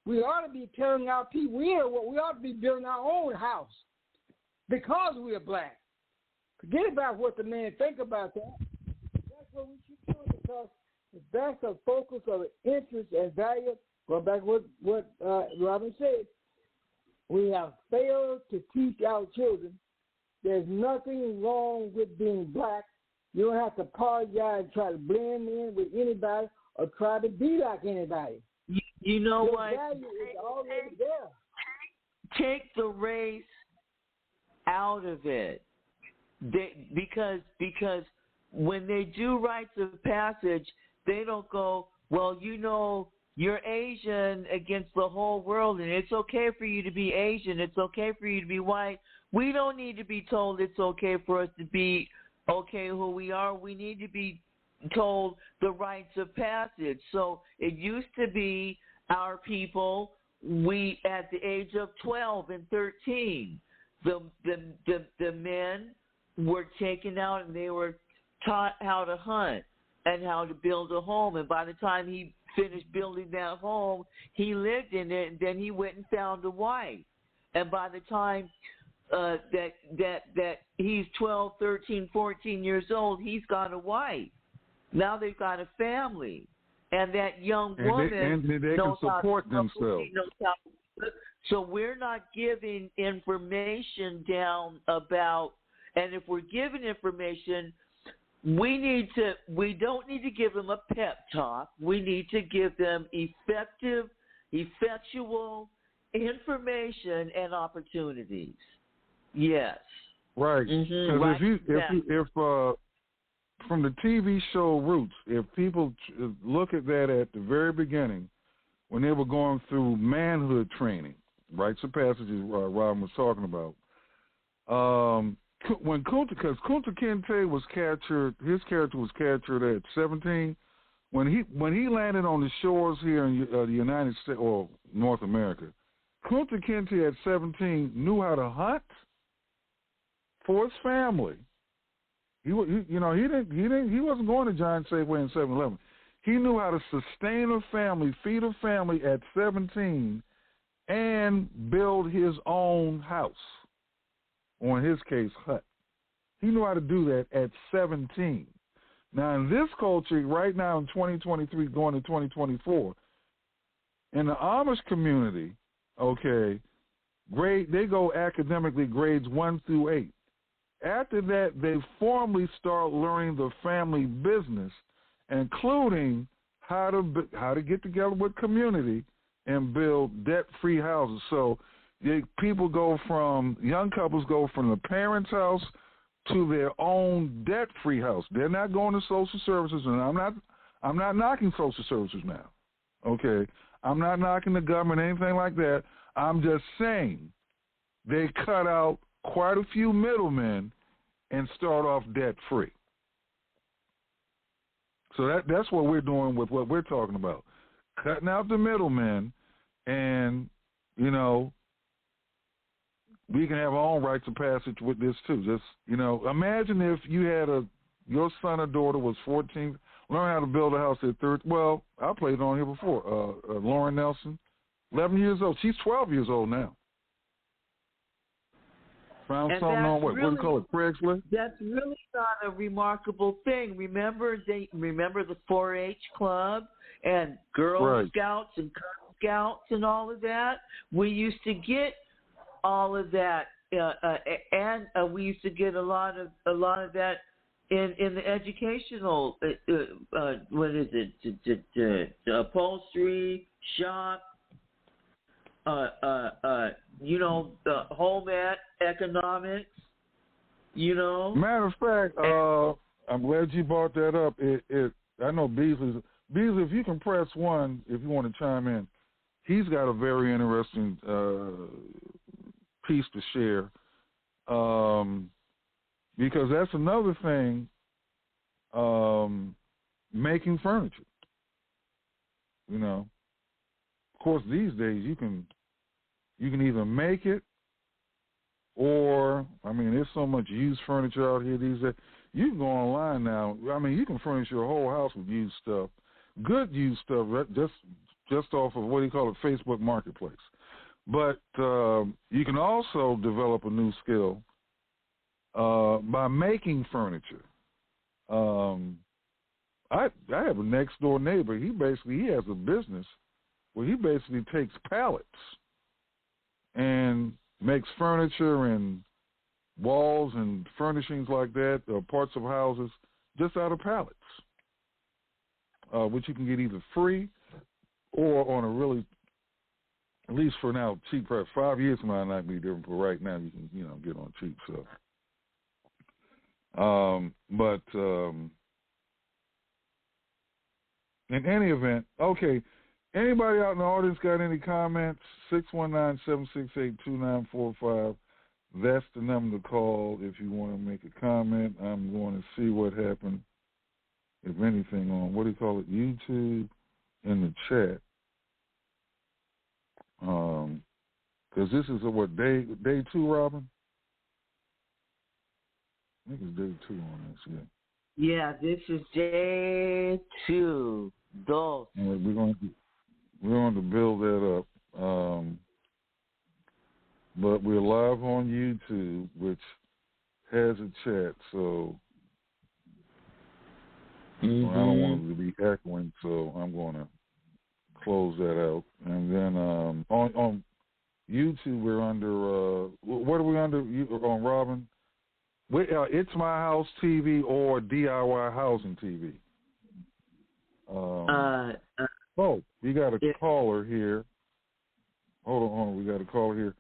We ought to be telling our people we ought to be building our own house because we are black. Forget about what the man think about that. That's what we should do because that's a focus of interest and value. Going back to what Robin said, we have failed to teach our children there's nothing wrong with being black. You don't have to apologize and try to blend in with anybody or try to be like anybody. You know Your what? value is already there. Take the race out of it. Because when they do rites of passage, they don't go, well, you know, you're Asian against the whole world, and it's okay for you to be Asian. It's okay for you to be white. We don't need to be told it's okay for us to be okay who we are. We need to be told the rites of passage. So it used to be our people, we at the age of 12 and 13, the men were taken out and they were taught how to hunt and how to build a home. And by the time he finished building that home, he lived in it, and then he went and found a wife. And by the time that he's 12, 13, 14 years old, he's got a wife. Now they've got a family. And that young woman they can support themselves. So we're not giving information down about, and if we're giving information, we don't need to give them a pep talk. We need to give them effectual information and opportunities. Yes. Right. Because Right. if from the TV show Roots, if people look at that at the very beginning, when they were going through manhood training, rites of passage, Robin was talking about, when because Kunta Kinte was captured, his character was captured at 17. When he landed on the shores here in the United States or North America, Kunta Kinte at 17 knew how to hunt for his family. He wasn't going to Giant Safeway and 7-Eleven. He knew how to sustain a family, feed a family at 17, and build his own house, or in his case, hut. He knew how to do that at 17. Now, in this culture, right now in 2023, going to 2024, in the Amish community, okay, they go academically grades 1 through 8. After that, they formally start learning the family business, including how to get together with community and build debt-free houses. So young couples go from the parents' house to their own debt-free house. They're not going to social services, and I'm not knocking social services now. Okay, I'm not knocking the government, anything like that. I'm just saying they cut out quite a few middlemen and start off debt-free. So that's what we're doing with what we're talking about, cutting out the middlemen, and we can have our own rites of passage with this too. Just imagine if you had your son or daughter was 14, learn how to build a house at 30. Well, I played on here before. Lauren Nelson, 11 years old. She's 12 years old now. Found something on what do you call it, Craigslist? That's really not a remarkable thing. Remember the 4-H club and Girl Scouts and Cub Scouts and all of that? We used to get all of that, and we used to get a lot of that in the educational. What is it? The upholstery shop. The home economics, Matter of fact, I'm glad you brought that up. I know Beasley, if you can press 1, if you want to chime in, he's got a very interesting piece to share, because that's another thing, making furniture. Of course, these days you can either make it, or there's so much used furniture out here these days. You can go online now. You can furnish your whole house with used stuff, good used stuff, just off of what do you call it, Facebook Marketplace. But you can also develop a new skill by making furniture. I have a next door neighbor. He has a business where he basically takes pallets and makes furniture and walls and furnishings like that, or parts of houses, just out of pallets, which you can get either free or on a really, at least for now, cheap price. 5 years might not be different, but right now you can, get on cheap stuff. In any event, okay. Anybody out in the audience got any comments? 619-768-2945. That's the number to call if you want to make a comment. I'm going to see what happened, if anything, on, what do you call it, YouTube, in the chat. Because this is day 2, Robin? I think it's day 2 on this, yeah. Yeah, this is day 2. Dos. And we're going to build that up. But we're live on YouTube, which has a chat, so I don't want it to be echoing, so I'm going to close that out. And then on YouTube, we're under, what are we under on Robin? It's My House TV or DIY Housing TV. We got a caller here. Hold on. We got a caller here.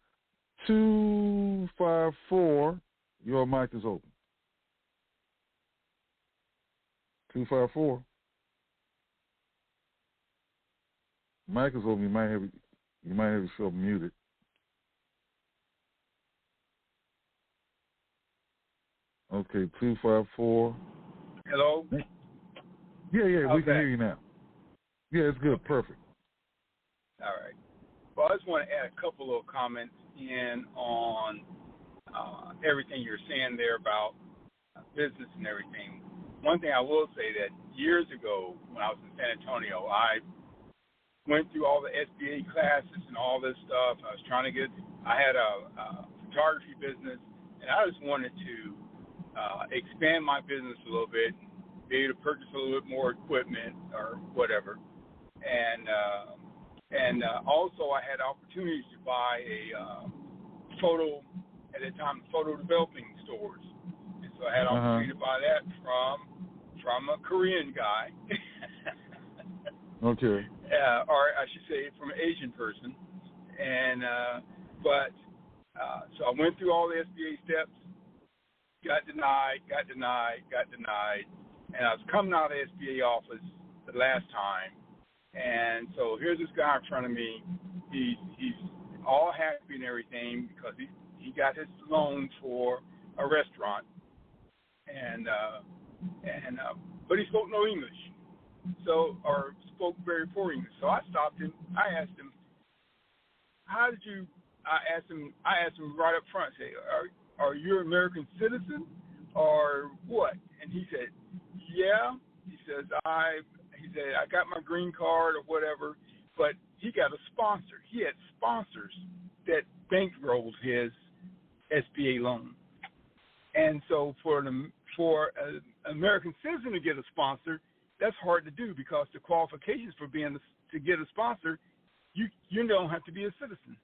254. Your mic is open. 254. Mic is open. You might have yourself muted. Okay, 254. Hello? Yeah, we can hear you now. Yeah, it's good. Perfect. All right. Well, I just want to add a couple of comments in on everything you're saying there about business and everything. One thing I will say that years ago when I was in San Antonio, I went through all the SBA classes and all this stuff. I had a photography business, and I just wanted to expand my business a little bit, be able to purchase a little bit more equipment or whatever. And also I had opportunities to buy photo developing stores. And so I had opportunity to buy that from a Korean guy. Okay. Or I should say from an Asian person. And so I went through all the SBA steps, got denied, and I was coming out of the SBA office the last time. And so here's this guy in front of me. He's all happy and everything because he got his loan for a restaurant, but he spoke no English, or spoke very poor English. So I stopped him. I asked him, I asked him right up front. Say, are you an American citizen, or what? And he said, yeah. He said, I got my green card or whatever, but he got a sponsor. He had sponsors that bankrolled his SBA loan. And so for an American citizen to get a sponsor, that's hard to do because the qualifications for to get a sponsor, you don't have to be a citizen.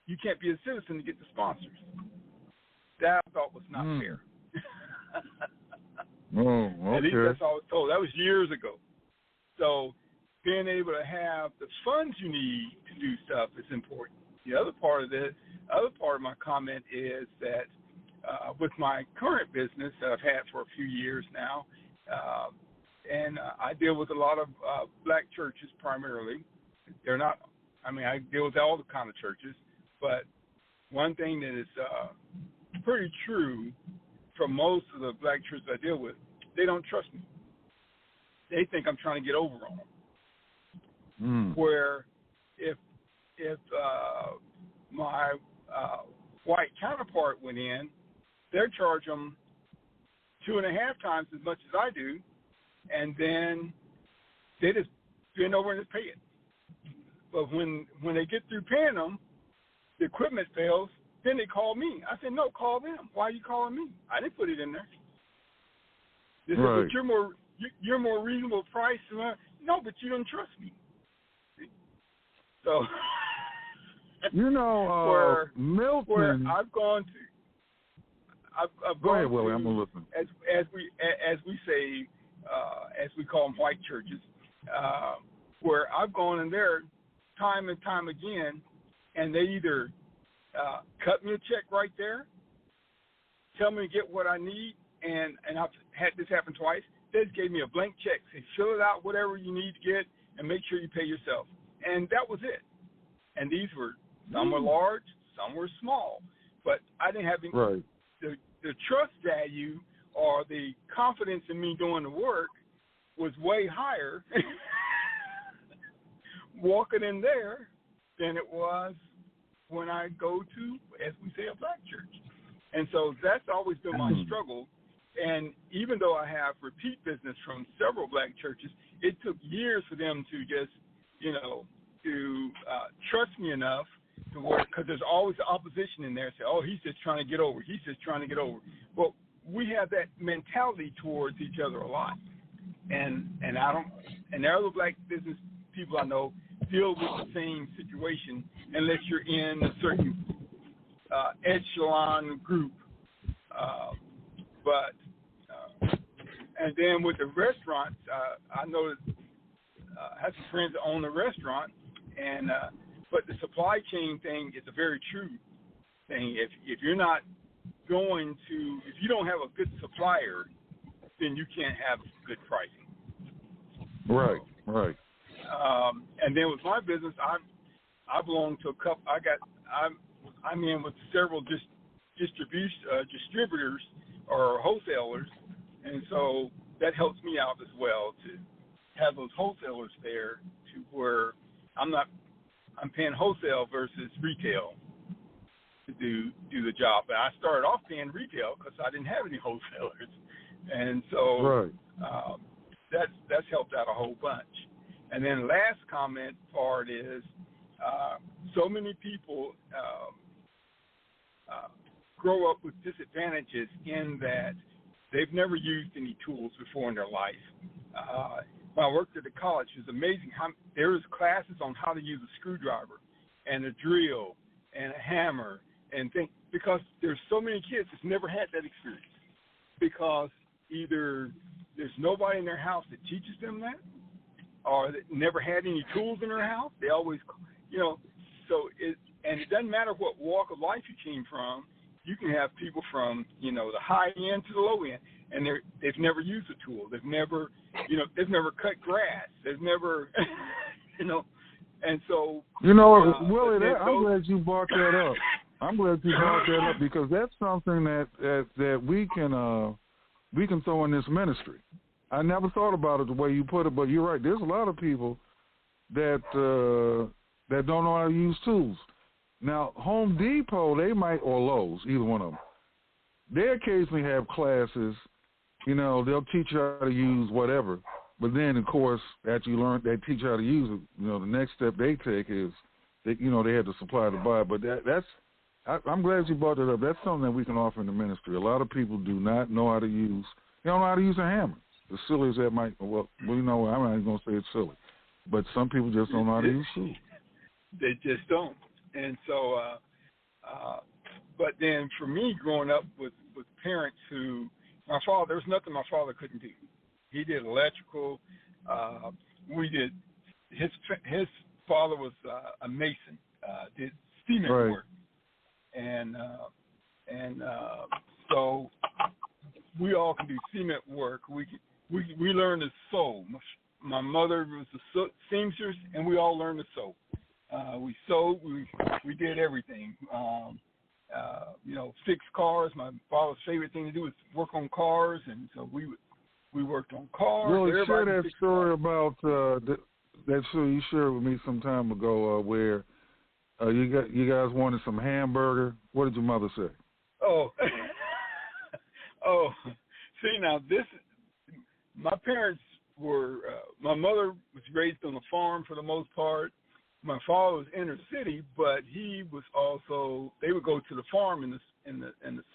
You can't be a citizen to get the sponsors. That I thought was not fair. Oh, okay. At least that's all I was told. That was years ago. So being able to have the funds you need to do stuff is important. The other part of my comment is that with my current business that I've had for a few years now, and I deal with a lot of black churches primarily. They're not, I deal with all the kind of churches, but one thing that is pretty true for most of the black churches I deal with, they don't trust me. They think I'm trying to get over on them. Where if my white counterpart went in, they'd charge them 2.5 times as much as I do, and then they just bend over and just pay it. But when they get through paying them, the equipment fails, then they call me. I said, no, call them. Why are you calling me? I didn't put it in there. They said, but you're more reasonable price. No, but you don't trust me. So, Milton. Where I've gone to. Go ahead, Willie. I'm gonna listen. As we say, as we call them, white churches, where I've gone in there time and time again, and they either cut me a check right there, tell me to get what I need, and I've had this happen twice. They just gave me a blank check. Say, fill it out, whatever you need to get, and make sure you pay yourself. And that was it. And these were, some were large, some were small, but I didn't have any, the trust value or the confidence in me doing the work was way higher walking in there than it was when I go to, as we say, a black church. And so that's always been my struggle. And even though I have repeat business from several black churches, it took years for them to just, to trust me enough to work, because there's always the opposition in there. Say, oh, he's just trying to get over. He's just trying to get over. Well, we have that mentality towards each other a lot. And there are other black business people I know deal with the same situation unless you're in a certain echelon group. And then with the restaurants, I know that I have some friends that own a restaurant, and but the supply chain thing is a very true thing. If you're not going to, if you don't have a good supplier, then you can't have good pricing. Right. And then with my business, I belong to a couple. I'm in with several distributors or wholesalers, and so that helps me out as well to have those wholesalers there to where I'm paying wholesale versus retail to do the job. And I started off paying retail because I didn't have any wholesalers, and so that's helped out a whole bunch. And then last comment part is so many people grow up with disadvantages in that they've never used any tools before in their life. When I worked at the college, it was amazing how there was classes on how to use a screwdriver and a drill and a hammer and things, because there's so many kids that's never had that experience, because either there's nobody in their house that teaches them that, or that never had any tools in their house. They always, so it doesn't matter what walk of life you came from. You can have people from, the high end to the low end, and they've never used a tool. They've never, they've never cut grass. They've never, and so. Willie, I'm glad you brought that up. Because that's something that we can throw in this ministry. I never thought about it the way you put it, but you're right. There's a lot of people that don't know how to use tools. Now, Home Depot, they might, or Lowe's, either one of them, they occasionally have classes. You know, they'll teach you how to use whatever. But then, of course, after you learn, they teach you how to use it. You know, the next step they take is, they have to supply the buy. But I'm glad you brought that up. That's something that we can offer in the ministry. A lot of people do not know how to use. They don't know how to use a hammer. As silly as that might. Well, I'm not even going to say it's silly, but some people just don't know how to use tools. They just don't. And so, but then for me, growing up with parents who, my father, there was nothing my father couldn't do. He did electrical. We did. His father was a mason. Did cement work, and so we all can do cement work. We learned to sew. My mother was a seamstress, and we all learned to sew. We sewed. We did everything. Fix cars. My father's favorite thing to do was work on cars, and so we worked on cars. Really, share that story about that story you shared with me some time ago, where you guys wanted some hamburger. What did your mother say? Oh, see now my parents were. My mother was raised on a farm for the most part. My father was inner city, but he was also. They would go to the farm in the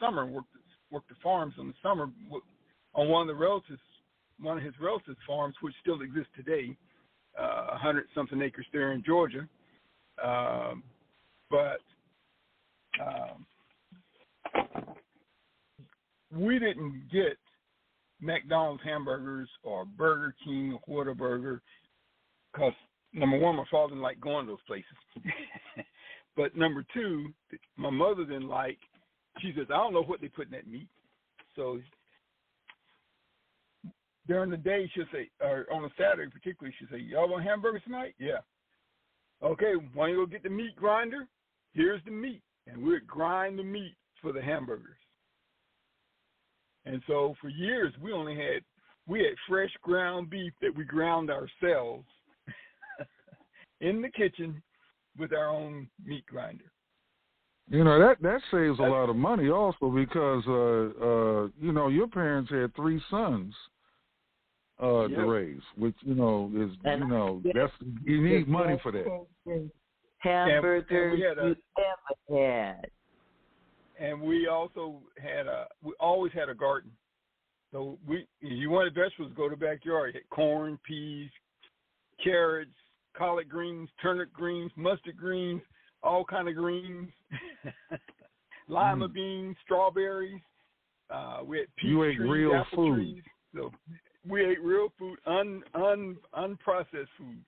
summer and work the farms in the summer on one of his relatives' farms, which still exists today, 100-something acres there in Georgia. But we didn't get McDonald's hamburgers or Burger King or Whataburger because, number one, my father didn't like going to those places. But number two, my mother didn't like, she says, I don't know what they put in that meat. So during the day, she'll say, or on a Saturday particularly, she'll say, y'all want hamburgers tonight? Yeah. Okay, why don't you go get the meat grinder? Here's the meat. And we'd grind the meat for the hamburgers. And so for years, we had fresh ground beef that we ground ourselves in the kitchen with our own meat grinder. That saves a lot of money also because, your parents had 3 sons to raise, which, that's, you need money for that. Hamburgers you ever had. And we also we always had a garden. So you wanted vegetables, go to the backyard. You had corn, peas, carrots, collard greens, turnip greens, mustard greens, all kind of greens, lima beans, strawberries. We had peach you ate trees, real apple food. trees. So we ate real food, unprocessed food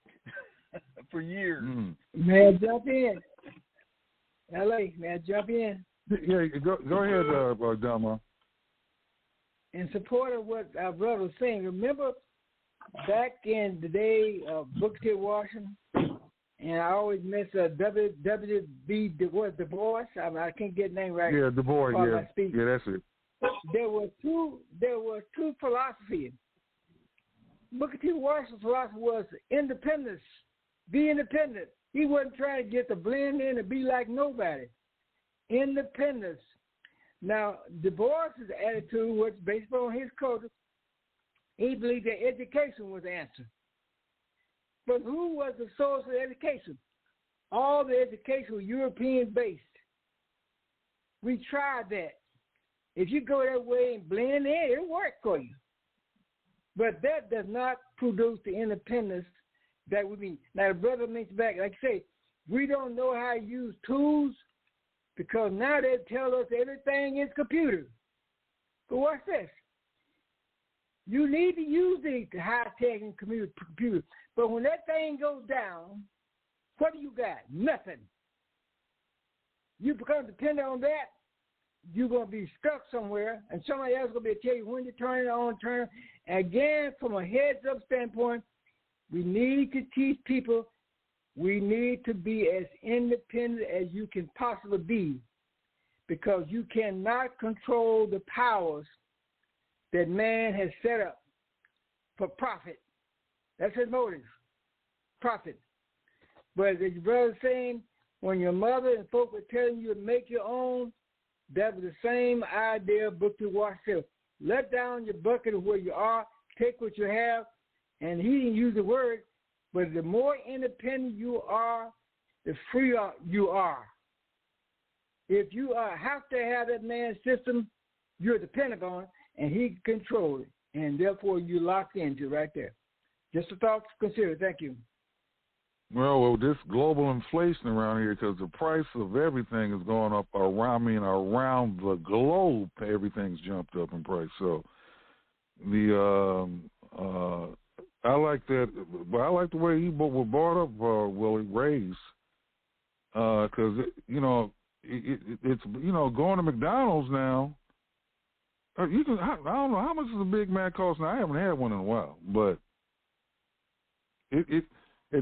for years. May I jump in? L.A., may I jump in? Yeah, go ahead, Delma. In support of what our brother was saying, remember back in the day of Booker T. Washington, and I always miss W.B. Du Bois. I can't get the name right. Yeah, Du Bois. Yeah, that's it. There were two philosophies. Booker T. Washington's philosophy was independence. Be independent. He wasn't trying to get to blend in and be like nobody. Independence. Now, Du Bois' attitude was based on his culture. He believed that education was the answer. But who was the source of education? All the education was European-based. We tried that. If you go that way and blend in, it'll work for you. But that does not produce the independence that we need. Now, the brother mentioned back, like I say, we don't know how to use tools because now they tell us everything is computer. But watch this. You need to use the high-tech and computer. But when that thing goes down, what do you got? Nothing. You become dependent on that, you're going to be stuck somewhere, and somebody else is going to be able to tell you when to turn it on, turn it. Again, from a heads-up standpoint, we need to teach people we need to be as independent as you can possibly be because you cannot control the powers that man has set up for profit. That's his motive, profit. But as your brother's saying, when your mother and folk were telling you to make your own, that was the same idea book to watch. So let down your bucket of where you are, take what you have, and he didn't use the word, but the more independent you are, the freer you are. If you have to have that man's system, you're dependent on it, and he controls it, and therefore you're locked into right there. Just a thought to consider. Thank you. Well, this global inflation around here, because the price of everything is going up around the globe. Everything's jumped up in price. So I like that. But I like the way you were brought up, Willie, raised, because it's going to McDonald's now. You can. I don't know how much does a Big Mac cost now. I haven't had one in a while, but it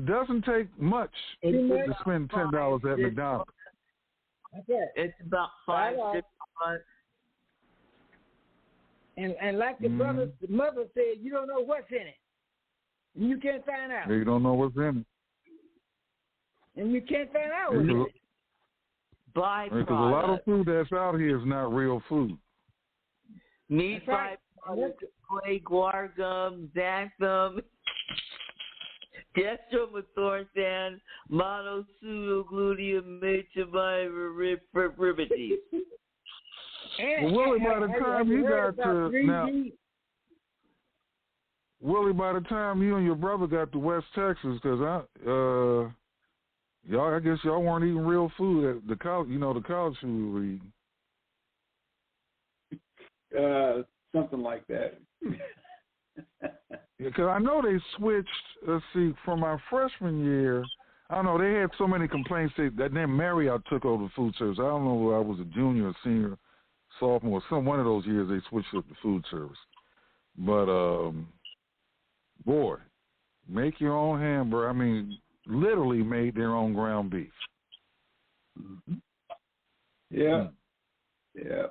doesn't take much to spend $10 at McDonald's. It's about $5. And like the mother said, you don't know what's in it. And you can't find out. You don't know what's in it. And you can't find out what's in it. Because a lot of food that's out here is not real food. Meat byproducts, clay, guar gum, xanthan, dextromethorphan, monosudogluteum, metabiribity. Willie, by the time you got to now, Willie, by the time you and your brother got to West Texas, because I guess y'all weren't eating real food at the college. The college food we were eating. Something like that. Because I know they switched. Let's see, from my freshman year, I don't know. They had so many complaints that then Marriott took over the food service. I don't know whether I was a junior or senior, sophomore, one of those years they switched up the food service. But boy, make your own hamburger. I mean, literally made their own ground beef. Mm-hmm. Yeah. Yeah.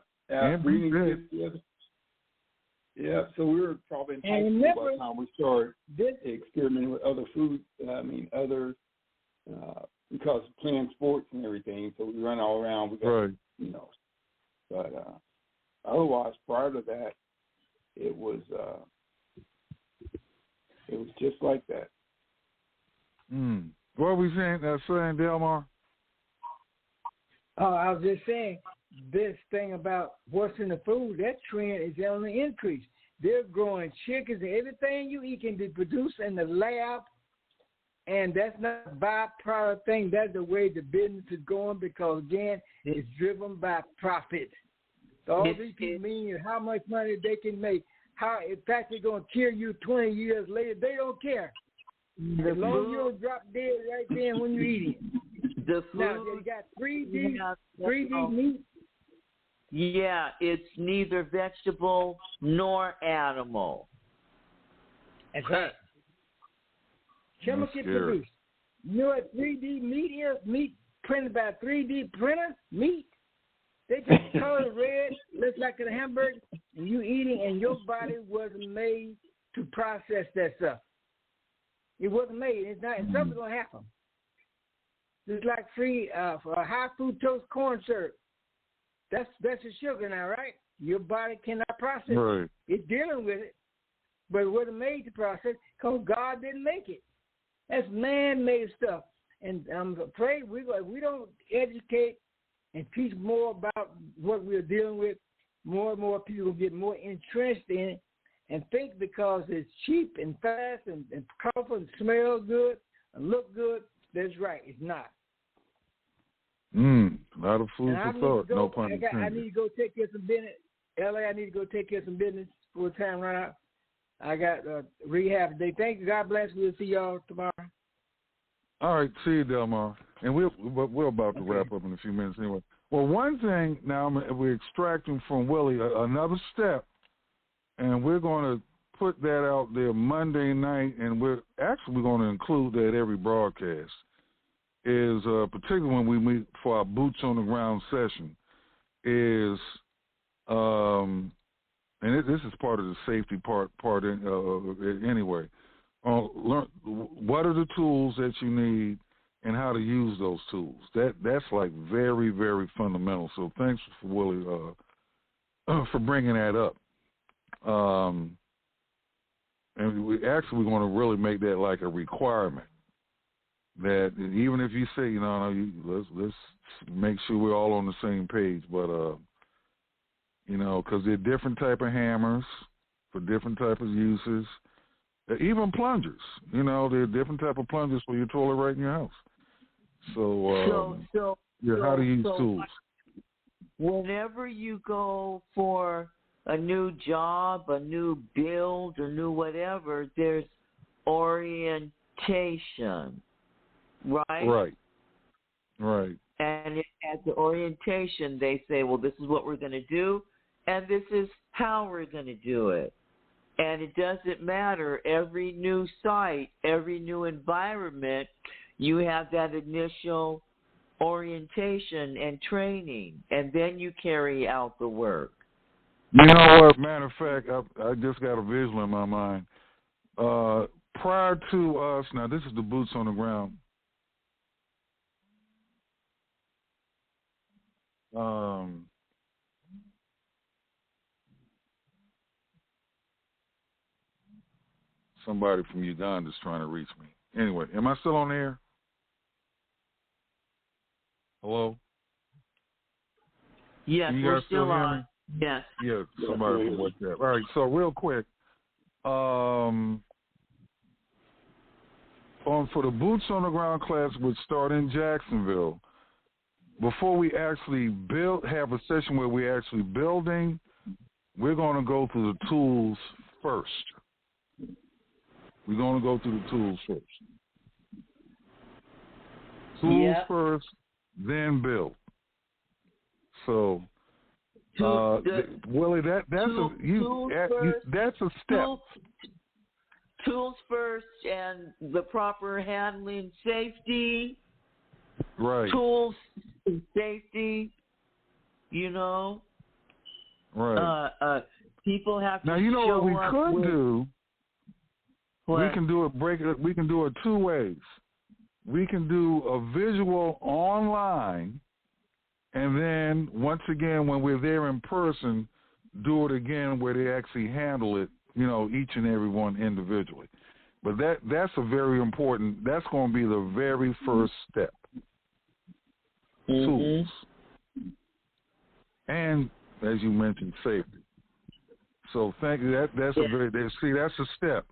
Yeah, so we were probably in high school by the time we started experimenting with other foods. Because playing sports and everything, so we run all around. We got, but otherwise, prior to that, it was just like that. What were we saying, Delmar? Oh, I was just saying, this thing about what's in the food, that trend is on the increase. They're growing chickens and everything you eat can be produced in the lab, and that's not a byproduct thing. That's the way the business is going because, again, it's driven by profit. So all these people mean how much money they can make. How, in fact, they're going to kill you 20 years later. They don't care. As long as you don't drop dead right then when you eat it. The food, now, you got 3D meat. Yeah, it's neither vegetable nor animal. That's right. Chemically produced. You know what 3D meat is? Meat printed by a 3D printer? Meat. They just color red, looks like a hamburger, and you eating, and your body wasn't made to process that stuff. It wasn't made. It's not. And something's gonna happen. It's like free for a high fructose corn syrup. That's the sugar now, right? Your body cannot process it. It's dealing with it, but it wasn't made to process because God didn't make it. That's man-made stuff, and I'm afraid we don't educate and teach more about what we're dealing with. More and more people get more entrenched in it and think because it's cheap and fast and colorful and smells good and look good, that's right. It's not. A lot of food for thought. No pun intended. I need to go take care of some business. LA, I need to go take care of some business for a time right out. I got rehab today. Thank you. God bless. We'll see y'all tomorrow. All right. See you, Delmar. And we're about to wrap up in a few minutes anyway. Well, one thing now we're extracting from Willie another step, and we're going to put that out there Monday night, and we're going to include that every broadcast. Is particularly when we meet for our boots on the ground session, is and this is part of the safety part anyway. Learn what are the tools that you need, and how to use those tools. That's like very, very fundamental. So thanks for Willie for bringing that up. And we're going to really make that like a requirement. That even if you say, let's make sure we're all on the same page. But because there are different type of hammers for different type of uses. Even plungers. There are different type of plungers for your toilet right in your house. So how to use tools. Whenever you go for a new job, a new build, a new whatever, there's orientation, right? Right. And at the orientation, they say, well, this is what we're going to do, and this is how we're going to do it. And it doesn't matter. Every new site, every new environment, you have that initial orientation and training, and then you carry out the work. You know what? Matter of fact, I just got a visual in my mind. Prior to us, now this is the boots on the ground. Somebody from Uganda is trying to reach me. Anyway, am I still on air? Hello? Yes, we're still on. Yes. Yeah, somebody from WhatsApp. All right, so real quick, for the Boots on the Ground class, which start in Jacksonville, before we actually have a session where we're actually building, we're going to go through the tools first. We're going to go through the tools first. Tools first, then build. So, Willie, that's a step. Tools first and the proper handling, safety. Right. Tools and safety. Right. People have to. Now you know show what we could do. What? We can do it. We can do it two ways. We can do a visual online. And then, once again, when we're there in person, do it again where they actually handle it, each and every one individually. But that's a very important, that's going to be the very first step. Tools. And, as you mentioned, safety. So thank you. That's a step.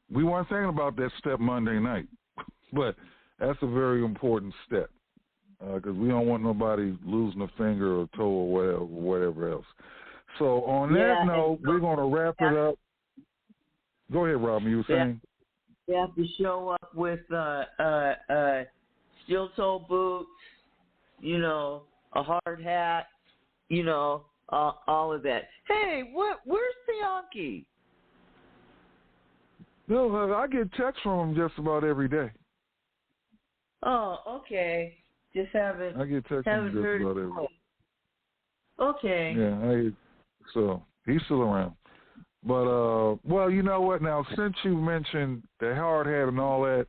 We weren't thinking about that step Monday night, but that's a very important step. Because we don't want nobody losing a finger or a toe or whatever else. So on that note, we're going to wrap it up. Go ahead, Robin. You were saying? You have to show up with steel-toe boots, a hard hat, all of that. Hey, where's Bianchi? No, I get texts from him just about every day. Oh, okay. Just haven't. I get texts from just about every day. Okay. Yeah, so he's still around. But, well, you know what? Now, since you mentioned the hard hat and all that,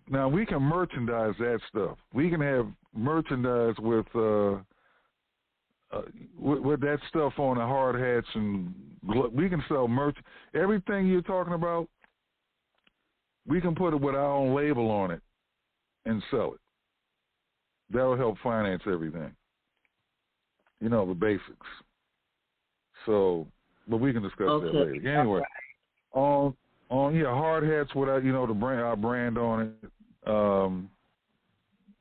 now we can merchandise that stuff. We can have merchandise with that stuff on the hard hats, and we can sell merch. Everything you're talking about, we can put it with our own label on it and sell it. That'll help finance everything. The basics. So, but we can discuss that later. Anyway, on hard hats with our, our brand on it.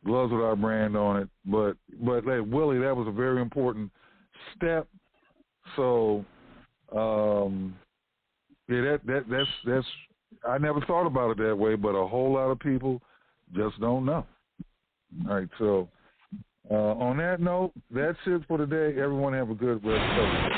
Gloves with our brand on it. But hey, Willie, that was a very important step. So, that's I never thought about it that way, but a whole lot of people just don't know. All right, so on that note, that's it for today. Everyone have a good rest of the day.